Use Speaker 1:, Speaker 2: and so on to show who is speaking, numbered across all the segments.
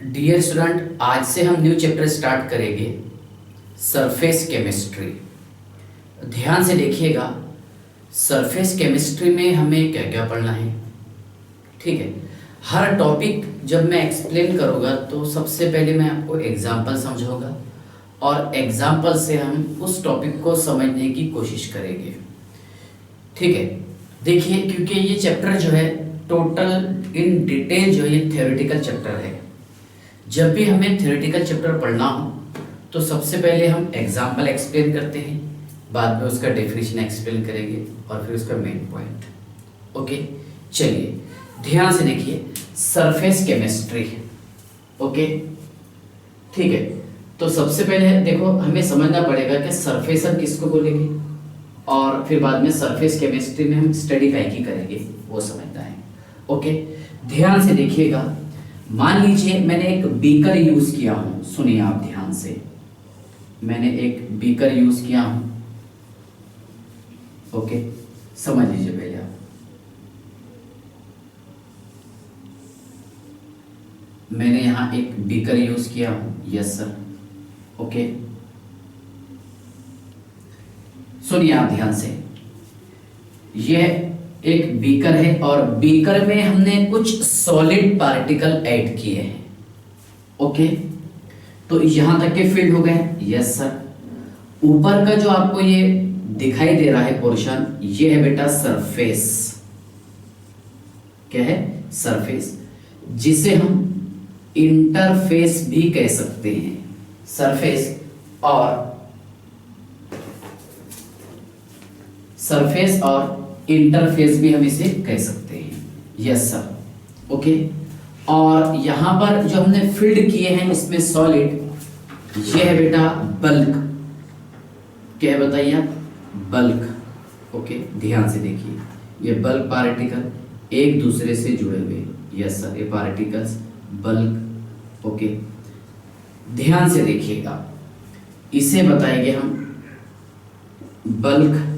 Speaker 1: Dear student, आज से हम न्यू चैप्टर स्टार्ट करेंगे सरफेस केमिस्ट्री। ध्यान से देखिएगा, सरफेस केमिस्ट्री में हमें क्या क्या पढ़ना है। ठीक है, हर टॉपिक जब मैं एक्सप्लेन करूँगा तो सबसे पहले मैं आपको एग्जाम्पल समझाऊंगा और एग्जाम्पल से हम उस टॉपिक को समझने की कोशिश करेंगे। ठीक है, देखिए क्योंकि ये चैप्टर जो है टोटल इन डिटेल जो है ये थ्योरेटिकल चैप्टर है। जब भी हमें थ्योरेटिकल चैप्टर पढ़ना हो तो सबसे पहले हम एग्जाम्पल एक्सप्लेन करते हैं, बाद में उसका डेफिनेशन एक्सप्लेन करेंगे और फिर उसका मेन पॉइंट। ओके, चलिए ध्यान से देखिए, सरफेस केमिस्ट्री। ओके, ठीक है, तो सबसे पहले देखो हमें समझना पड़ेगा कि सरफेसर किसको बोलेंगे और फिर बाद में सरफेस केमिस्ट्री में हम स्टडी काय की करेंगे वो समझना है। ओके, ध्यान से देखिएगा, मान लीजिए मैंने एक बीकर यूज किया हूं। सुनिए आप ध्यान से, मैंने एक बीकर यूज किया हूं। ओके, समझ लीजिए पहले आप। मैंने यहां एक बीकर यूज किया हूं। Yes sir. ओके, सुनिए आप ध्यान से, यह एक बीकर है और बीकर में हमने कुछ सॉलिड पार्टिकल ऐड किए हैं। ओके, तो यहां तक के फील्ड हो गए। Yes sir. ऊपर का जो आपको ये दिखाई दे रहा है पोर्शन, ये है बेटा सरफेस। क्या है? सरफेस, जिसे हम इंटरफेस भी कह सकते हैं। सरफेस और इंटरफेस भी हम इसे कह सकते हैं। Yes sir. ओके, और यहां पर जो हमने फील्ड किए हैं इसमें सॉलिड, ये है बेटा बल्क। क्या है बताइए आप? बल्क। ओके, ध्यान से देखिए, ये बल्क पार्टिकल एक दूसरे से जुड़े हुए। यस सर, ये पार्टिकल्स बल्क। ओके, ध्यान से देखिएगा, इसे बताएंगे हम बल्क।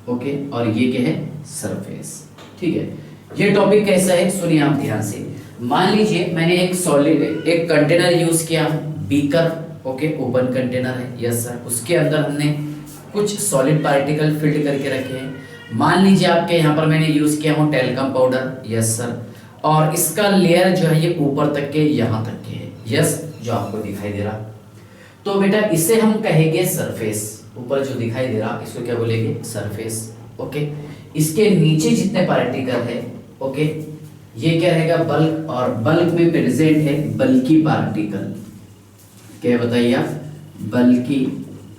Speaker 1: ओके, और ये क्या है? सरफेस। ठीक है, ये टॉपिक कैसा है सुनिए आप ध्यान से। मान लीजिए मैंने एक सॉलिड एक कंटेनर यूज किया, बीकर। ओके, ओपन कंटेनर है। यस सर, उसके अंदर हमने कुछ सॉलिड पार्टिकल फिल्ड करके रखे हैं। मान लीजिए आपके यहाँ पर मैंने यूज किया हूँ टेल्कम पाउडर। यस सर, और इसका लेयर जो है ये ऊपर तक के यहाँ तक के है। यस, जो आपको दिखाई दे रहा, तो बेटा इसे हम कहेंगे सरफेस। ऊपर जो दिखाई दे रहा इसको क्या बोलेंगे? सरफेस। ओके, इसके नीचे जितने पार्टिकल है, ओके, ये क्या रहेगा? बल्क। और बल्क में प्रेजेंट है बल्की पार्टिकल। क्या बताइए आप? बल्की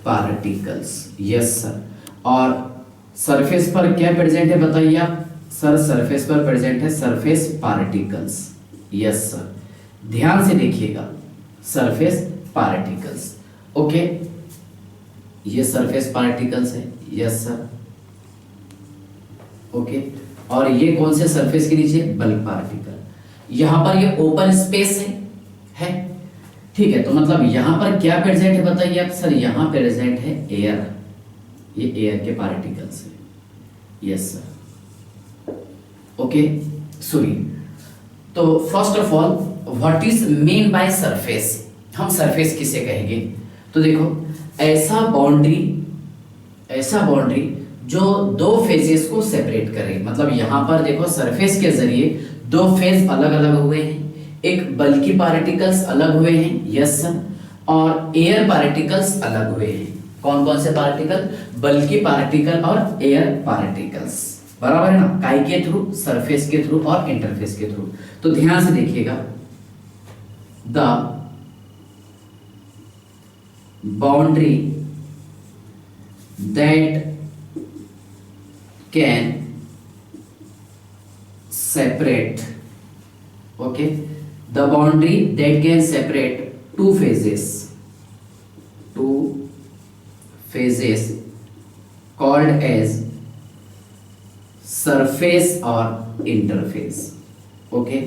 Speaker 1: पार्टिकल्स। Yes sir. और सरफेस पर क्या प्रेजेंट है बताइए आप? सर, सरफेस पर प्रेजेंट है सरफेस पार्टिकल्स। यस सर, ध्यान से देखिएगा, सरफेस पार्टिकल्स। ओके, ये सरफेस पार्टिकल्स है। Yes sir. ओके, और ये कौन से सरफेस के नीचे? Bulk particle. यहां पर ये ओपन स्पेस है। ठीक है, तो मतलब यहां पर क्या प्रेजेंट है बताइए आप? सर, यहां प्रेजेंट है एयर। ये एयर के पार्टिकल्स है। Yes sir. ओके, सुनिए, तो first of all what is mean by surface? हम सरफेस किसे कहेंगे? तो देखो, ऐसा बाउंड्री जो दो फेजेस को सेपरेट करे। मतलब यहां पर देखो, सरफेस के जरिए दो फेज अलग अलग हुए हैं। एक बल्की पार्टिकल्स अलग हुए हैं। यस सर, और एयर पार्टिकल्स अलग हुए हैं। कौन कौन से पार्टिकल? बल्की पार्टिकल और एयर पार्टिकल्स। बराबर है ना? काय के थ्रू? सरफेस के थ्रू और इंटरफेस के थ्रू। तो ध्यान से देखिएगा, the boundary that can separate, okay, the boundary that can separate two phases called as surface और interface. ओके,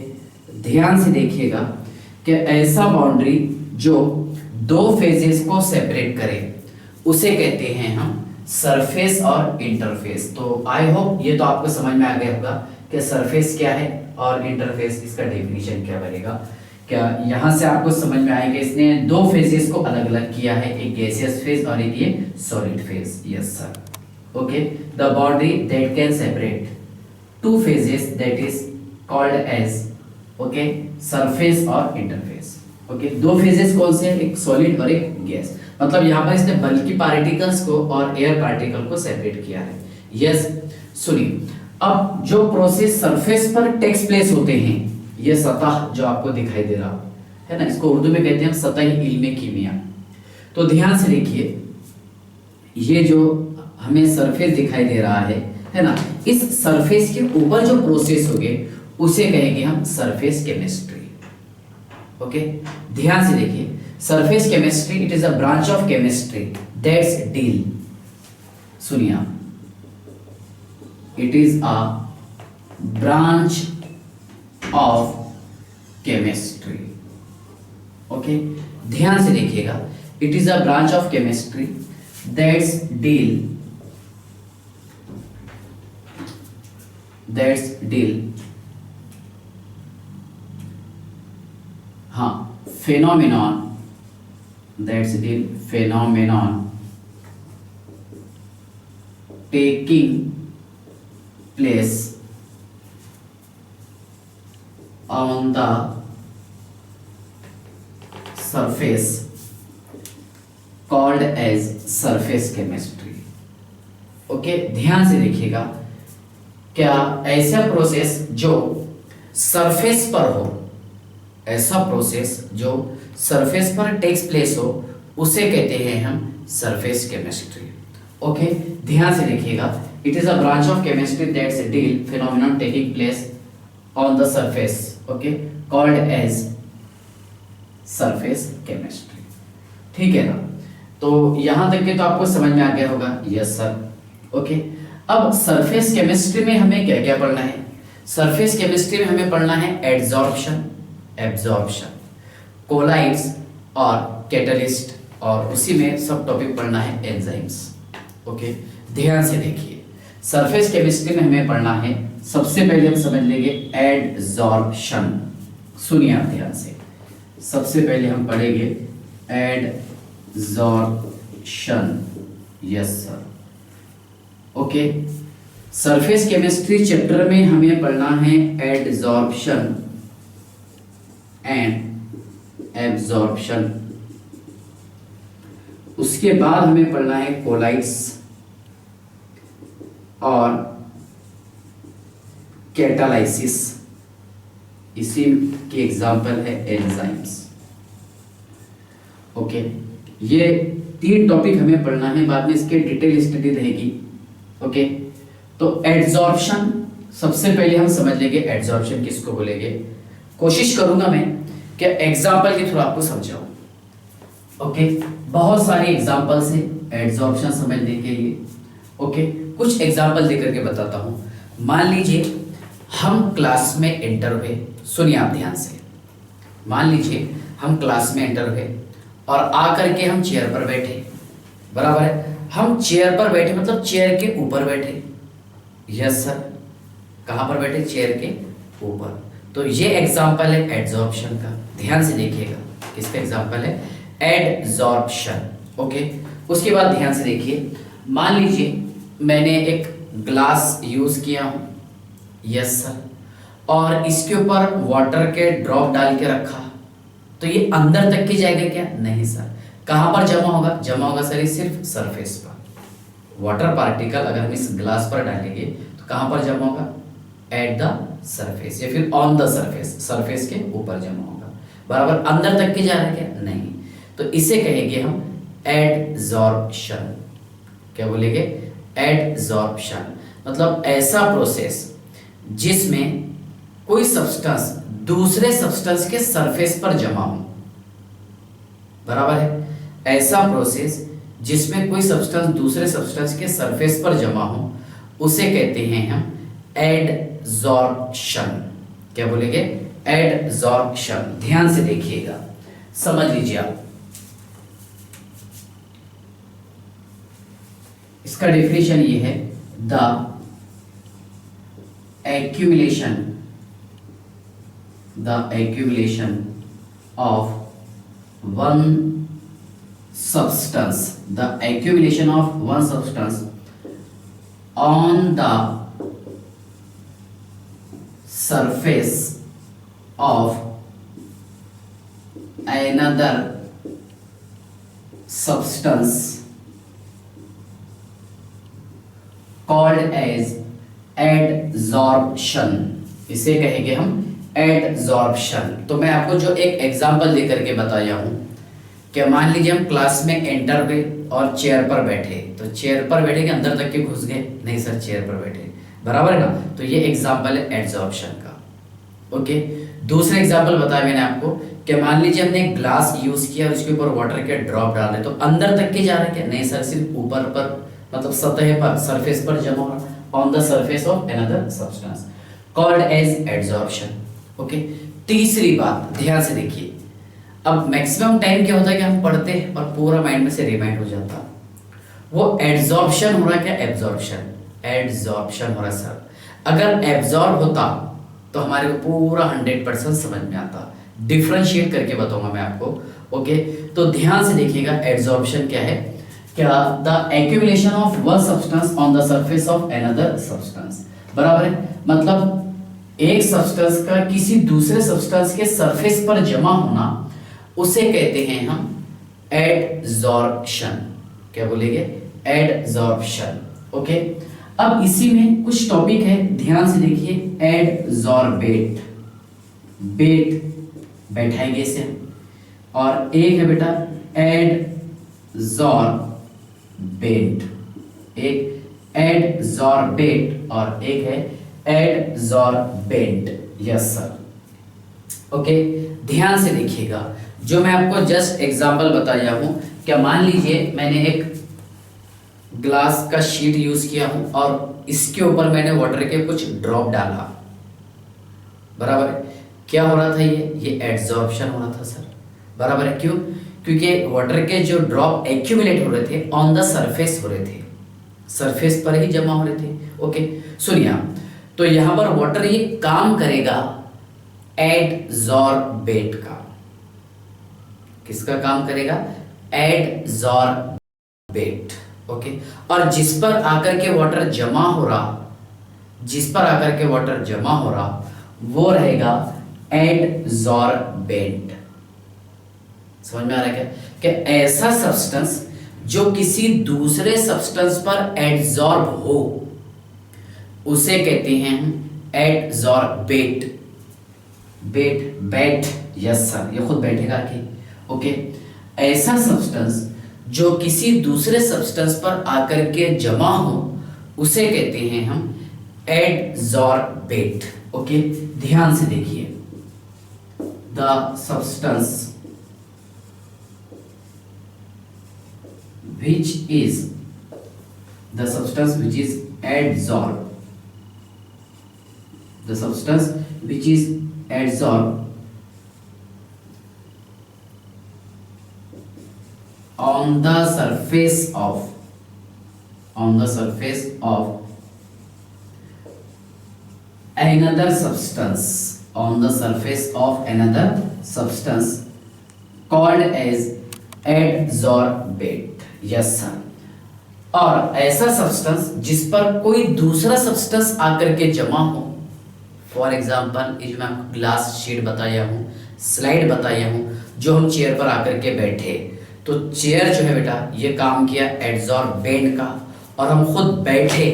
Speaker 1: ध्यान से देखिएगा कि ऐसा बाउंड्री जो दो फेजेस को सेपरेट करे उसे कहते हैं हम सरफेस और इंटरफेस। तो आई होप ये तो आपको समझ में आ गया होगा कि सरफेस क्या है और इंटरफेस, इसका डेफिनेशन क्या बनेगा। क्या यहाँ से आपको समझ में आएगा? इसने दो फेजेस को अलग अलग किया है, एक गैसियस फेज और एक ये solid phase. Yes sir. Okay, the body that can separate two phases that is called as, okay, surface और इंटरफेस। ओके, दो फेजेस कौन से हैं? एक सॉलिड और एक गैस। मतलब यहाँ पर इसने बल्कि पार्टिकल्स को और एयर पार्टिकल को सेपरेट किया है। यस, सुनिए, अब जो प्रोसेस सरफेस पर टेक्स प्लेस होते हैं, ये सतह जो आपको दिखाई दे रहा है ना, इसको उर्दू में कहते हैं सतही इल्मे कीमिया। तो ध्यान से देखिए, ये जो हमें सरफेस दिखाई दे रहा है ना, इस सरफेस के ऊपर जो प्रोसेस होंगे उसे कहेंगे हम सरफेस केमिस्ट्री। ओके, ध्यान से देखिए, surface chemistry it is a branch of chemistry that's deal, सुनिए आप, it is a branch of chemistry. Okay, ध्यान से देखिएगा, it is a branch of chemistry that's deal हाँ, phenomenon, that's the phenomenon taking place on the surface called as surface chemistry। Okay, ध्यान से देखिएगा, क्या ऐसा प्रोसेस जो सरफेस पर हो, ऐसा प्रोसेस जो सरफेस पर टेक्स प्लेस हो, उसे कहते हैं हम सरफेस केमिस्ट्री। ओके, ध्यान से देखिएगा, it is a branch of chemistry that's deal phenomenon taking place on the surface, okay, called as surface chemistry. ठीक है ना? तो यहां तक के तो आपको समझ में आ गया होगा। Yes sir. ओके, अब सरफेस केमिस्ट्री में हमें क्या क्या पढ़ना है? सरफेस केमिस्ट्री में हमें पढ़ना है एड्सॉर्प्शन, एब्जॉर्प्शन, कोलाइड्स और कैटलिस्ट, और उसी में सब टॉपिक पढ़ना है एंजाइम्स। ओके, ध्यान से देखिए, सरफेस केमिस्ट्री में हमें पढ़ना है, सबसे पहले हम समझ लेंगे एडजॉर्प्शन। सुनिए आप ध्यान से, सबसे पहले हम पढ़ेंगे adsorption. Yes sir. Okay, surface chemistry chapter में हमें पढ़ना है एडजॉर्प्शन एंड एब्जॉर्प्शन। उसके बाद हमें पढ़ना है कोलाइड्स और कैटालाइसिस, इसी के एग्जाम्पल है एंजाइम्स। ओके, ये तीन टॉपिक हमें पढ़ना है, बाद में इसके डिटेल स्टडी रहेगी। ओके, तो एड्सॉर्प्शन सबसे पहले हम समझ लेंगे, एड्सॉर्प्शन किसको बोलेंगे। कोशिश करूंगा मैं कि एग्जाम्पल के थ्रू आपको समझाऊं। ओके, बहुत सारे एग्जाम्पल्स हैं एड्सॉर्प्शन समझने के लिए। ओके, कुछ एग्जाम्पल देकर के बताता हूं। मान लीजिए हम क्लास में एंटर हुए, सुनिए आप ध्यान से, मान लीजिए हम क्लास में एंटर हुए और आकर के हम चेयर पर बैठे, बराबर है, हम चेयर पर बैठे मतलब चेयर के ऊपर बैठे। यस सर, कहाँ पर बैठे? चेयर के ऊपर। तो ये एग्जाम्पल है एड्सॉर्प्शन का, ध्यान से देखिएगा, किसका एग्जाम्पल है? एड्सॉर्प्शन। ओके, उसके बाद ध्यान से देखिए, मान लीजिए मैंने एक ग्लास यूज किया हूं, यस सर, और इसके ऊपर वाटर के ड्रॉप डाल के रखा, तो ये अंदर तक की जाएगा क्या? नहीं सर। कहां पर जमा होगा? जमा होगा सर ये सिर्फ सरफेस पर। वाटर पार्टिकल अगर हम इस ग्लास पर डालेंगे तो कहां पर जमा होगा? एट द सरफेस, या फिर ऑन द सरफेस, सरफेस के ऊपर जमा होगा। बराबर, अंदर तक के जा रहा है क्या? नहीं। तो इसे कहेंगे हम एडसॉर्प्शन। क्या बोलेंगे? एडसॉर्प्शन। मतलब ऐसा प्रोसेस जिसमें कोई सब्सटेंस दूसरे सब्सटेंस के सरफेस पर जमा हो, बराबर है, ऐसा प्रोसेस जिसमें कोई सब्सटेंस दूसरे सब्सटेंस के सरफेस पर जमा हो, उसे कहते हैं हम एडसॉर्प्शन। क्या बोलेंगे? एडसॉर्प्शन। ध्यान से देखिएगा, समझ लीजिए आप, इसका डेफिनेशन ये है, the accumulation of one substance, the accumulation of one substance on the surface of another substance called as adsorption। इसे कहेंगे हम एडजॉर्प्शन। तो मैं आपको जो एक एग्जांपल लेकर के बताया हूं कि मान लीजिए हम क्लास में एंटर हुए और चेयर पर बैठे, तो चेयर पर बैठे के अंदर तक के घुस गए? नहीं सर, चेयर पर बैठे, बराबर है ना। तो ये एग्जांपल है एडजॉर्प्शन का। ओके, दूसरा एग्जांपल बताया मैंने आपको कि मान लीजिए हमने एक ग्लास यूज किया और उसके ऊपर वाटर के ड्रॉप डाल रहे, तो अंदर तक के जा रहे क्या? नहीं सर, सिर्फ ऊपर पर, मतलब सतह पर, सरफेस पर जमा हो रहा, on the surface of another substance called as adsorption. Okay, तीसरी बात ध्यान से देखिए। अब मैक्सिमम टाइम क्या होता है कि हम पढ़ते हैं और पूरा माइंड में से रिमाइंड हो जाता, वो एडजॉर्प्शन हो रहा है क्या? एब्जॉर्प्शन, एडजॉर्प्शन हो रहा है सर। अगर एब्जॉर्ब होता तो हमारे को पूरा 100% समझ में आता। डिफरेंशिएट करके बताऊंगा मैं आपको। ओके, तो ध्यान से देखिएगा, एडजॉर्प्शन क्या है? क्या? The accumulation of one substance on the surface of another substance, बराबर है। मतलब एक सब्सटेंस का किसी दूसरे सब्सटेंस के सरफेस पर जमा होना, उसे कहते हैं हम एडजॉर्प्शन। क्या बोलेंगे? एडजॉर्प्शन। ओके, अब इसी में कुछ टॉपिक है, ध्यान से देखिए। एडजॉर्बेट, बेट बैठाएंगे इसे, और एक है बेटा एडजॉर्बेट, एक एडजॉर्बेट और एक है एडजॉर्बेंट। Yes sir. ओके, ध्यान से देखिएगा, जो मैं आपको जस्ट एग्जांपल बताया हूं। क्या मान लीजिए मैंने एक ग्लास का शीट यूज किया हूं और इसके ऊपर मैंने वाटर के कुछ ड्रॉप डाला, बराबर है। क्या हो रहा था? ये एडजॉर्प्शन हो रहा था सर, बराबर है। क्यों? क्योंकि वाटर के जो ड्रॉप एक्यूमुलेट हो रहे थे ऑन द सरफेस हो रहे थे, सरफेस पर ही जमा हो रहे थे। ओके, सुनिए आप, तो यहां पर वाटर ये काम करेगा एडजॉर्बेट का। किसका काम करेगा? एडजॉर्बेट। ओके, और जिस पर आकर के वाटर जमा हो रहा, जिस पर आकर के वाटर जमा हो रहा, वो रहेगा एडजॉर्बेंट। समझ में आ रहा है क्या? कि ऐसा सब्सटेंस जो किसी दूसरे सब्सटेंस पर एडजॉर्ब हो, उसे कहते हैं हम एडजॉर्बेट। बेट, बैठ, यस सर, ये खुद बैठेगा कि। ओके, ऐसा सब्सटेंस जो किसी दूसरे सब्सटेंस पर आकर के जमा हो, उसे कहते हैं हम एडजॉर्बेट। ओके, ध्यान से देखिए, the substance which is the substance which is adsorbed, the substance which is adsorbed on the surface of another substance, on the surface of another substance called as adsorbate। Yes sir. और ऐसा substance जिस पर कोई दूसरा substance आकर के जमा हो, फॉर एग्जाम्पल ये जो मैं आपको ग्लास शीट बताया हूँ, स्लाइड बताया हूँ, जो हम चेयर पर आकर के बैठे, तो चेयर जो है बेटा ये काम किया एडजॉर्बेंट का, और हम खुद बैठे,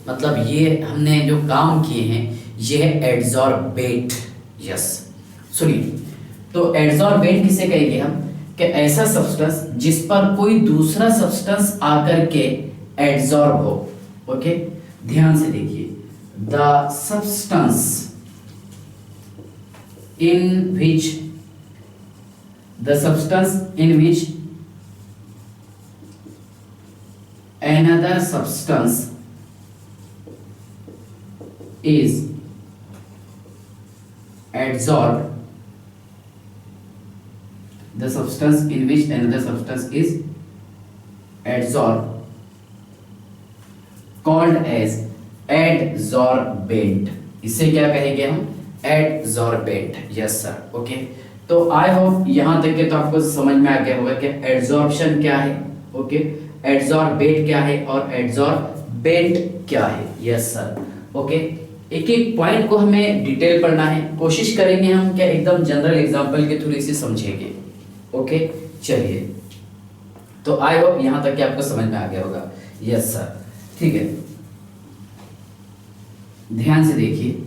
Speaker 1: मतलब ये हमने जो काम किए हैं ये है एडजॉर्बेट। यस, सुनिए, तो एडजॉर्बेंट किसे कहेंगे हम? कि ऐसा सब्सटेंस जिस पर कोई दूसरा सब्सटेंस आकर के एडजॉर्ब हो। ओके, ध्यान से देखिए, the substance in which another substance is adsorbed, the substance in which another substance is adsorbed called as adsorbent। इसे क्या कहेंगे हम? एडजॉर्बेंट। Yes sir. ओके, तो आई होप यहाँ तक के तो आपको समझ में आ गया होगा कि एड्जॉर्प्शन क्या है, ओके, एड्जॉर्बेट क्या है और एड्जॉर्बेंट क्या है। Yes sir, okay. एक एक पॉइंट को हमें डिटेल पढ़ना है, कोशिश करेंगे हम क्या एकदम जनरल एग्जांपल के थ्रू इसे समझेंगे। ओके, चलिए, तो आई होप यहाँ तक कि आपको समझ में आ गया होगा। यस सर, ठीक है, ध्यान से देखिए।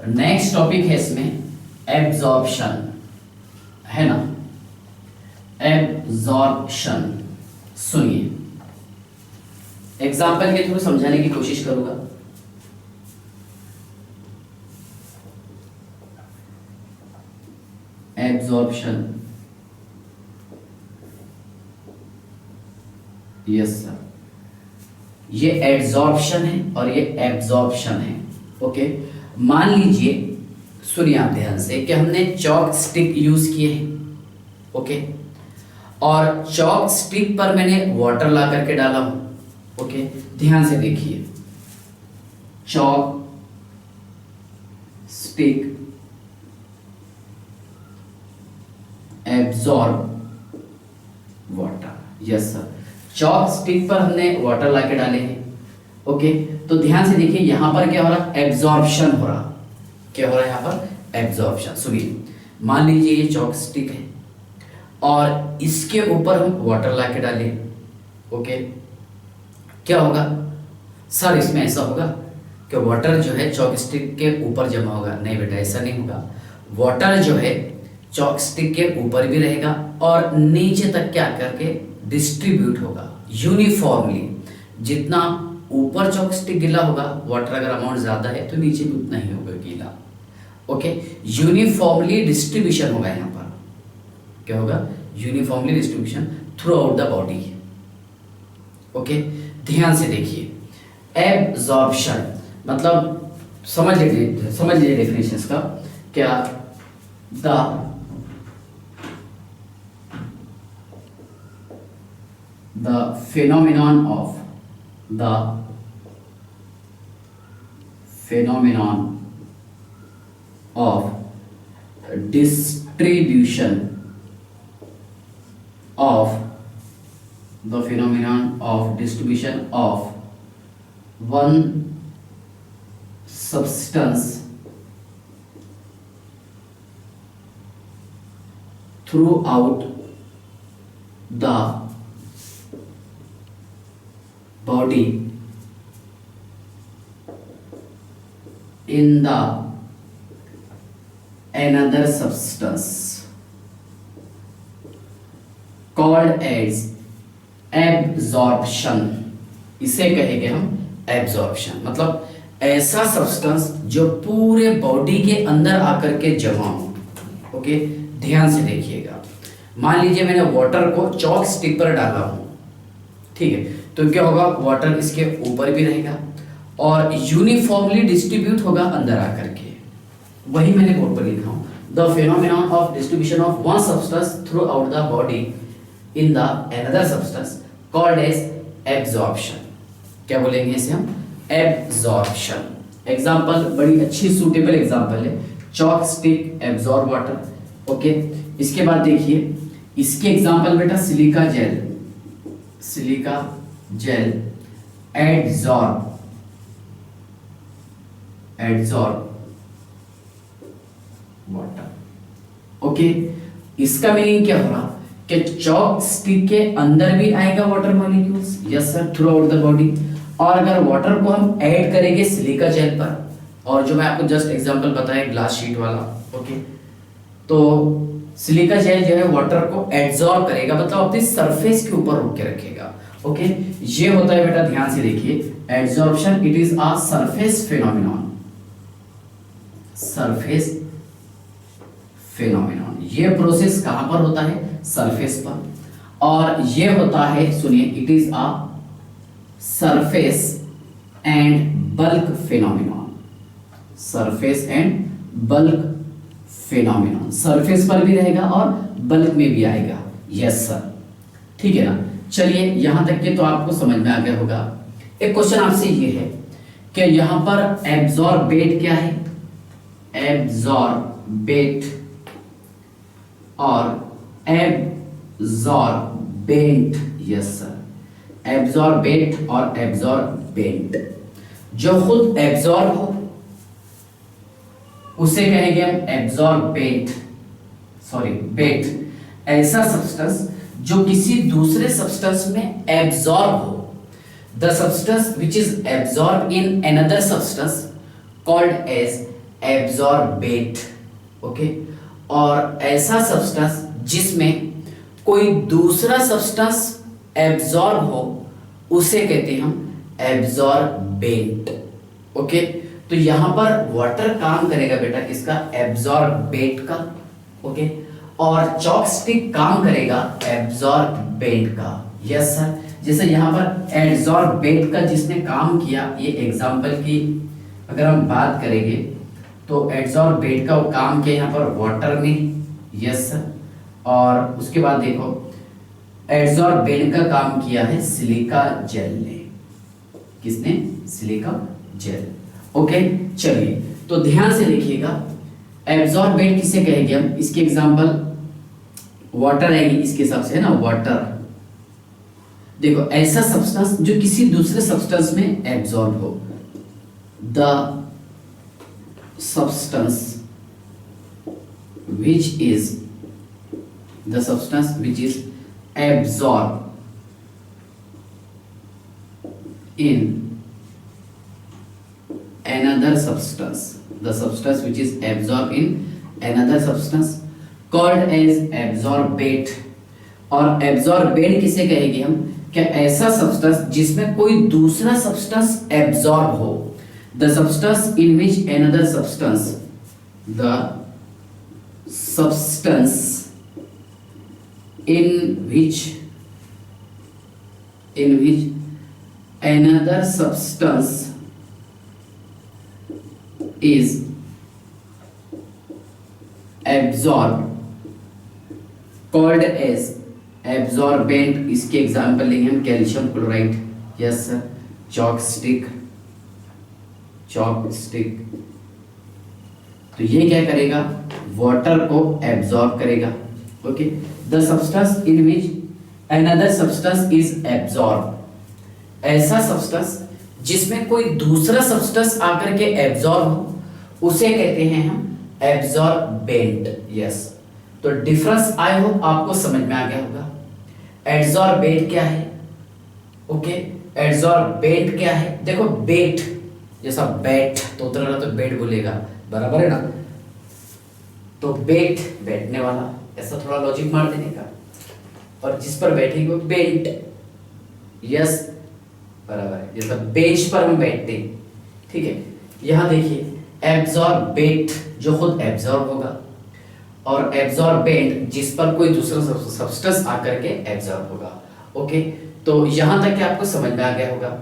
Speaker 1: नेक्स्ट टॉपिक है इसमें एब्जॉर्प्शन, है ना, एब्जॉर्प्शन। सुनिए, एग्जाम्पल के थ्रू समझाने की कोशिश करूंगा। एब्जॉर्प्शन, यस सर, ये एड्जॉर्प्शन है और ये एब्जॉर्प्शन है। ओके, मान लीजिए, सुनिए आप ध्यान से, कि हमने चॉक स्टिक यूज किए हैं, ओके, और चॉक स्टिक पर मैंने वाटर ला करके डाला हूं। ओके, ध्यान से देखिए, chalk stick absorb water. Yes sir, chalk stick पर हमने वाटर ला के डाले हैं। ओके, तो ध्यान से देखिए, यहां पर क्या हो रहा, एब्जॉर्प्शन हो रहा। क्या हो रहा है यहाँ पर, एब्जॉर्प्शन। सुनिए, मान लीजिए ये चॉक स्टिक है और इसके ऊपर हम वाटर ला के डाले। ओके, क्या होगा सर, इसमें ऐसा होगा कि वाटर जो है चॉक स्टिक के ऊपर जमा होगा? नहीं बेटा, ऐसा नहीं होगा। वाटर जो है चॉक स्टिक के ऊपर भी रहेगा और नीचे तक क्या करके डिस्ट्रीब्यूट होगा यूनिफॉर्मली। जितना ऊपर चॉक स्टिक गीला होगा, वाटर अगर अमाउंट ज्यादा है तो नीचे भी उतना ही होगा गीला। ओके, यूनिफॉर्मली डिस्ट्रीब्यूशन होगा यहाँ पर। क्या होगा, uniformly distribution through out the body. Okay, ध्यान से देखिए, एब्जॉर्प्शन मतलब समझ लीजिए डेफिनेशन का क्या, the phenomenon of distribution of one substance throughout the body in the another substance called as absorption। इसे कहेंगे हम एब्जॉर्प्शन। मतलब ऐसा सब्सटेंस जो पूरे बॉडी के अंदर आकर के जमा हो। ओके, ध्यान से देखिएगा, मान लीजिए मैंने वाटर को चॉक स्टिक पर डाला हूं, ठीक है, तो क्या होगा, वाटर इसके ऊपर भी रहेगा और यूनिफॉर्मली डिस्ट्रीब्यूट होगा अंदर आकर के। वही मैंने बोर्ड पर लिखा हूं, the phenomenon of distribution of one substance throughout the body in the another substance called as absorption. क्या बोलेंगे इसे हम, एब्जॉर्प्शन। एग्जांपल बड़ी अच्छी सूटेबल एग्जांपल है, chalk stick absorb water. Okay, इसके बाद देखिए, इसके एग्जांपल बेटा silica gel adsorb water. Okay, इसका मीनिंग क्या हो रहा कि चॉक स्टिक के अंदर भी आएगा water molecules, yes sir, through out the body. और अगर वाटर को हम ऐड करेंगे सिलिका जेल पर, और जो मैं आपको जस्ट एग्जांपल बताया ग्लास शीट वाला, ओके, तो सिलिका जेल जो है वाटर को एब्जॉर्ब करेगा, मतलब अपनी सरफेस के ऊपर रोक के रखेगा। ओके, ये होता है बेटा, ध्यान से देखिए, absorption it is a surface phenomenon. ये प्रोसेस कहां पर होता है, सरफेस पर, और ये होता है, सुनिए, it is a surface and bulk phenomenon. Surface पर भी रहेगा और बल्क में भी आएगा। यस सर, ठीक है ना। चलिए यहाँ तक के तो आपको समझ में आ गया होगा। एक क्वेश्चन आपसे ये है कि यहाँ पर एब्जॉर्बेट क्या है, एब्जॉर्बेट और एब्जॉर्बेंट, यस सर, एब्जॉर्बेट और एब्जॉर्बेंट। जो खुद एब्जॉर्ब हो उसे कहेंगे हम एब्जॉर्बेट, सॉरी बेट। ऐसा सब्सटेंस जो किसी दूसरे सब्सटेंस में एब्जॉर्ब हो, the substance which is absorb in another substance called as absorbate, okay. और ऐसा सब्सटेंस जिसमें कोई दूसरा सब्सटेंस एब्जॉर्ब हो उसे कहते हैं हम एब्जॉर्बेंट, ओके। तो यहां पर वाटर काम करेगा बेटा किसका, एब्जॉर्बेट का, ओके। और चॉक स्टिक काम करेगा एब्जॉर्बेंट का, यस सर। जैसे यहाँ पर एब्जॉर्बेंट का जिसने काम किया, ये एग्जांपल की अगर हम बात करेंगे तो एब्जॉर्बेंट का वो काम किया यहाँ पर वाटर में, यस सर। और उसके बाद देखो एब्जॉर्बेंट का काम किया है सिलिका जेल ने, किसने, सिलिका जेल, ओके। चलिए तो ध्यान से देखिएगा, एब्जॉर्बेंट किसे कहेंगे हम, इसकी एग्जांपल वाटर है इसके हिसाब से, है ना, वाटर। देखो ऐसा सब्सटेंस जो किसी दूसरे सब्सटेंस में एब्जॉर्ब हो, the substance which is absorbed in another substance, the substance which is absorbed in another substance called as absorbate। और एब्जॉर्बेंट किसे कहेंगे हम, क्या ऐसा सब्सटेंस जिसमें कोई दूसरा सब्सटेंस एब्जॉर्ब हो, the substance in which another substance, the substance in which another substance is absorbed called as absorbent। इसके एग्जाम्पल लेंगे हम calcium chloride, yes sir, chalk stick, तो ये क्या करेगा, वाटर को एब्जॉर्ब करेगा, okay. The substance in which another substance is absorb, ऐसा सब्सटेंस जिसमें कोई दूसरा सब्सटेंस आकर के एब्जॉर्ब हो उसे कहते हैं हम एब्जॉर्बेंट, यस। तो डिफरेंस आई होप आपको समझ में आ गया होगा। एब्जॉर्बेंट क्या है, ओके, एब्जॉर्बेंट क्या है, देखो बेट जैसा बैट, तोता रहा तो बैट बोलेगा, बराबर है ना, तो बैट बैठने वाला, ऐसा थोड़ा लॉजिक मार देने का, और जिस पर बैठेंगे वो बेंट, यस, बराबर है। जैसा बेंच पर हम बैठते हैं, ठीक है। यहाँ देखिए एब्जॉर्बेट जो खुद एब्जॉर्ब होगा, और एब्जॉर्बेंट जिस पर कोई दूसरा सब्सटेंस आकर के एब्जॉर्ब होगा, ओके। तो यहाँ तक कि आपको समझ में आ गया होगा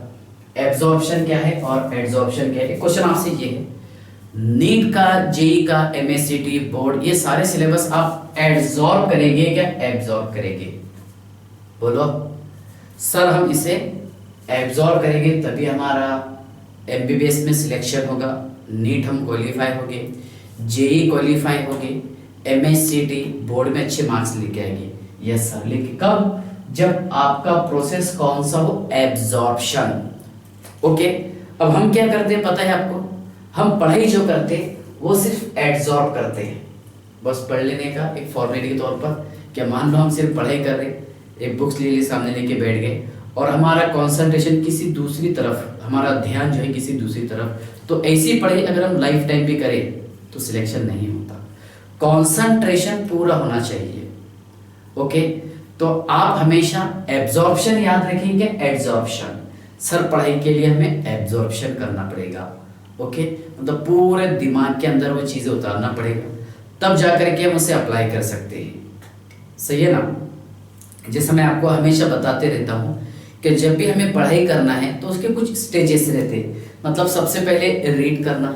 Speaker 1: एब्जॉर्प्शन क्या है और एड्सॉर्प्शन क्या है। क्वेश्चन आपसे ये है, नीट का, जेई का, एमएससीटी बोर्ड, ये सारे सिलेबस आप एड्सॉर्ब करेंगे क्या एब्जॉर्ब करेंगे, बोलो सर। हम इसे एब्जॉर्ब करेंगे तभी हमारा एमबीबीएस में सिलेक्शन होगा, नीट हम क्वालिफाई होंगे, जेई क्वालिफाई होंगे, एमएससीटी बोर्ड में अच्छे मार्क्स लेके आएंगे, यस सर। लेकिन कब, जब आपका प्रोसेस कौन सा हो, एब्जॉर्प्शन, ओके। अब हम क्या करते हैं पता है आपको, हम पढ़ाई जो करते हैं वो सिर्फ एब्जॉर्ब करते हैं, बस पढ़ लेने का एक फॉर्मेलिटी के तौर पर। क्या मान लो हम सिर्फ पढ़ाई कर रहे, एक बुक्स ले ली सामने लेके बैठ गए, और हमारा कंसंट्रेशन किसी दूसरी तरफ, हमारा ध्यान जो है किसी दूसरी तरफ, तो ऐसी पढ़ाई अगर हम लाइफ टाइम भी करें तो सिलेक्शन नहीं होता। कंसंट्रेशन पूरा होना चाहिए, ओके। तो आप हमेशा एब्जॉर्प्शन याद रखेंगे, एड्सॉर्प्शन, सर पढ़ाई के लिए हमें एब्जॉर्प्शन करना पड़ेगा, ओके। मतलब पूरे दिमाग के अंदर वो चीज़ें उतारना पड़ेगा, तब जाकर के हम उसे अप्लाई कर सकते हैं, सही है ना। जैसे मैं आपको हमेशा बताते रहता हूँ कि जब भी हमें पढ़ाई करना है तो उसके कुछ स्टेजेस रहते हैं। मतलब सबसे पहले रीड करना,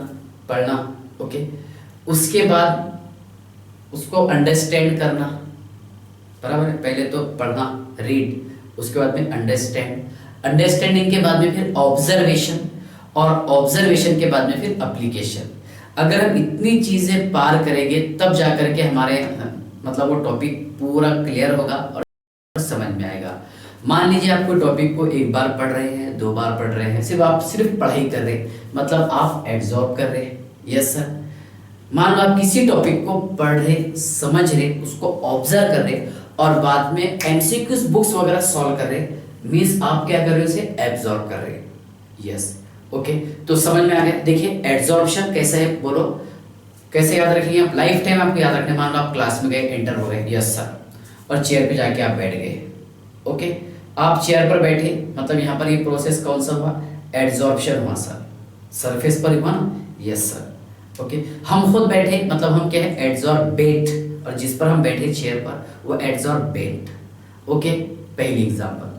Speaker 1: पढ़ना, ओके। उसके बाद उसको अंडरस्टैंड करना, बराबर है। पहले तो पढ़ना, रीड, उसके बाद में अंडरस्टैंडिंग के बाद में फिर ऑब्जर्वेशन, और ऑब्जर्वेशन के बाद में फिर एप्लीकेशन। अगर हम इतनी चीज़ें पार करेंगे तब जा करके हमारे मतलब वो टॉपिक पूरा क्लियर होगा और समझ में आएगा। मान लीजिए आप कोई टॉपिक को एक बार पढ़ रहे हैं, 2 बार पढ़ रहे हैं, सिर्फ पढ़ाई कर रहे हैं, मतलब आप एब्जॉर्ब कर रहे हैं। Yes sir. मान लो आप किसी टॉपिक को पढ़ रहे, समझ रहे, उसको ऑब्जर्व कर रहे और बाद में एमसीक्यूज बुक्स वगैरह सॉल्व कर रहे, मीन्स आप क्या कर रहे हो, उसे एब्जॉर्ब कर रहे हैं। यस ओके, तो समझ में आ गया। देखिए एब्जॉर्प्शन कैसा है, बोलो कैसे याद रखेंगे आप, लाइफ टाइम आपको याद रखना। मान लो आप क्लास में गए, एंटर हो गए, यस सर, और चेयर पे जाके आप बैठ गए। ओके, आप चेयर पर बैठे, मतलब यहाँ पर ये प्रोसेस कौन सा हुआ, एब्जॉर्प्शन हुआ सर, सरफेस पर हुआ ना, यस सर। ओके, हम खुद बैठे, मतलब हम क्या है, एब्जॉर्बेट, और जिस पर हम बैठे चेयर पर वो एब्जॉर्बेट। ओके, पहली एग्जांपल।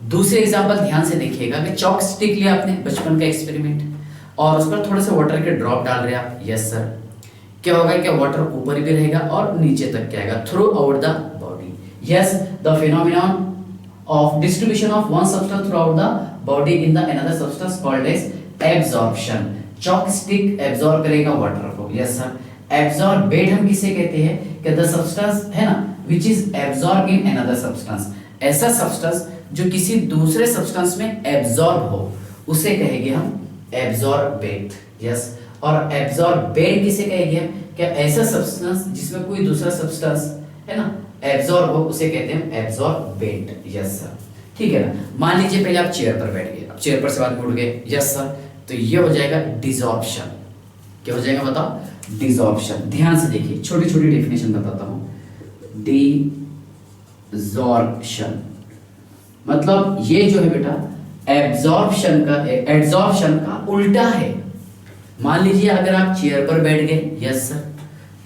Speaker 1: दूसरे एग्जांपल ध्यान से देखिएगा कि चॉक स्टिक लिया आपने, बचपन का एक्सपेरिमेंट, और उस पर थोड़े से वाटर के ड्रॉप डाल रहे आप, यस सर। क्या होगा, क्या वाटर ऊपर भी रहेगा और नीचे तक क्या आएगा, through out the body. Yes, the phenomenon of distribution of one substance throughout the body in the another substance called as absorption। chalk stick absorb करेगा water को, yes sir। absorbate हम किसे कहते हैं, कि the substance है ना which is absorbed in another substance, ऐसा substance जो किसी दूसरे substance में absorb हो उसे कहेंगे हम absorbate। yes, और absorbate किसे कहेंगे हम, क्या ऐसा substance जिसमें कोई दूसरा substance है ना एब्जॉर्ब हो उसे कहते हैं एब्जॉर्बेंट। यस सर, ठीक है ना। मान लीजिए पहले आप चेयर पर बैठ गए, अब चेयर पर से बाद में उठ गए, यस सर, तो ये हो जाएगा डिसॉर्प्शन। क्या हो जाएगा बताओ, डिसॉर्प्शन। ध्यान से देखिए, छोटी छोटी डेफिनेशन बताता हूं। डिसॉर्प्शन मतलब ये जो है बेटा एब्जॉर्प्शन का उल्टा है। मान लीजिए अगर आप चेयर पर बैठ गए, यस सर,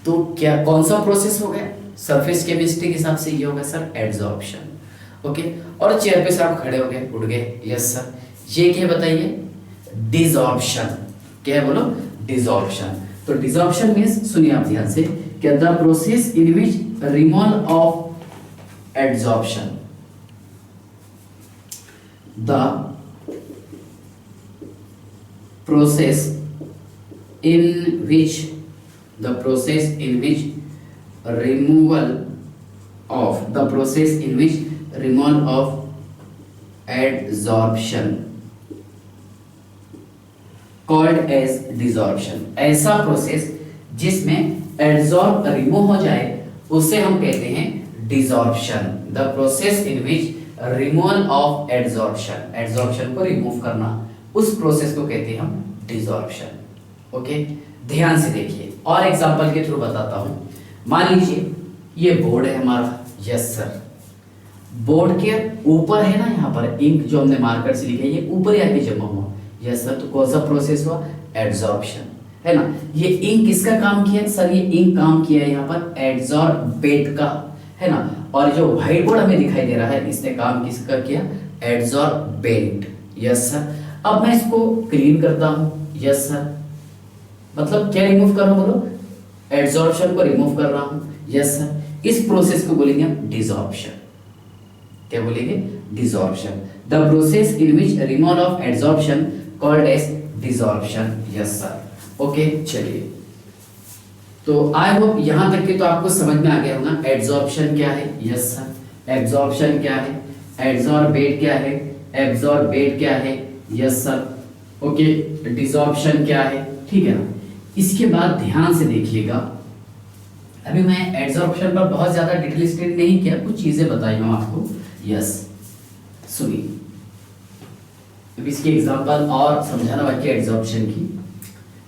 Speaker 1: तो क्या कौन सा प्रोसेस हो गया, सरफेस केमिस्ट्री के हिसाब से ये होगा सर एब्जॉर्प्शन। ओके, और चेयर पे से आप खड़े हो गए, उठ गए, यस सर, ये क्या बताइए, डिसॉर्प्शन। क्या है बोलो, डिसॉर्प्शन। तो डिसॉर्प्शन मींस, सुनिए आप ध्यान से, क्या the process in which removal of absorption, the process in which removal of adsorption called as desorption। ऐसा प्रोसेस जिसमें एडजॉर्ब रिमूव हो जाए उसे हम कहते हैं desorption. The process in which removal of adsorption, adsorption को रिमूव करना, उस प्रोसेस को कहते हैं हम डिसॉर्प्शन। ओके, ध्यान से देखिए और एग्जांपल के थ्रू बताता हूं। मान लीजिए ये बोर्ड है हमारा, यस सर, बोर्ड के ऊपर है ना, यहाँ पर इंक जो हमने मार्कर से लिखा है ये ऊपर आके जमा हुआ, यस सर, तो कौन सा प्रोसेस हुआ, एड्सॉर्प्शन, है ना। ये इंक किसका काम किया सर, ये इंक काम किया है यहाँ पर एड्सॉर्बेट का, है ना। और जो व्हाइट बोर्ड हमें दिखाई दे रहा है इसने काम किसका किया, एड्सॉर्बेंट, यस सर। अब मैं इसको क्लीन करता हूँ, यस सर, मतलब क्या रिमूव कर रहा हूँ बोलो, एड्सॉर्प्शन को रिमूव कर रहा हूँ, यस सर। इस प्रोसेस को बोलेंगे हम डिसॉर्प्शन। क्या बोलेंगे, desorption. The process in which removal of adsorption called as desorption, yes sir. Okay, चलिए, तो आई होप यहां तक के तो आपको समझ में आ गया होगा एड्सॉर्प्शन क्या है, यस सर, एब्जॉर्प्शन क्या है, एड्सॉर्बेट क्या है, एब्जॉर्बेट क्या है, यस सर। ओके, डिसॉर्प्शन क्या है, ठीक है ना। इसके बाद ध्यान से देखिएगा, अभी मैं एड्सॉर्प्शन पर बहुत ज्यादा डिटेल स्टडी नहीं किया, कुछ चीजें बताई हूं आपको, यस। सुनिए, अब इसकी एग्जांपल और समझाना बाकी एड्सॉर्प्शन की,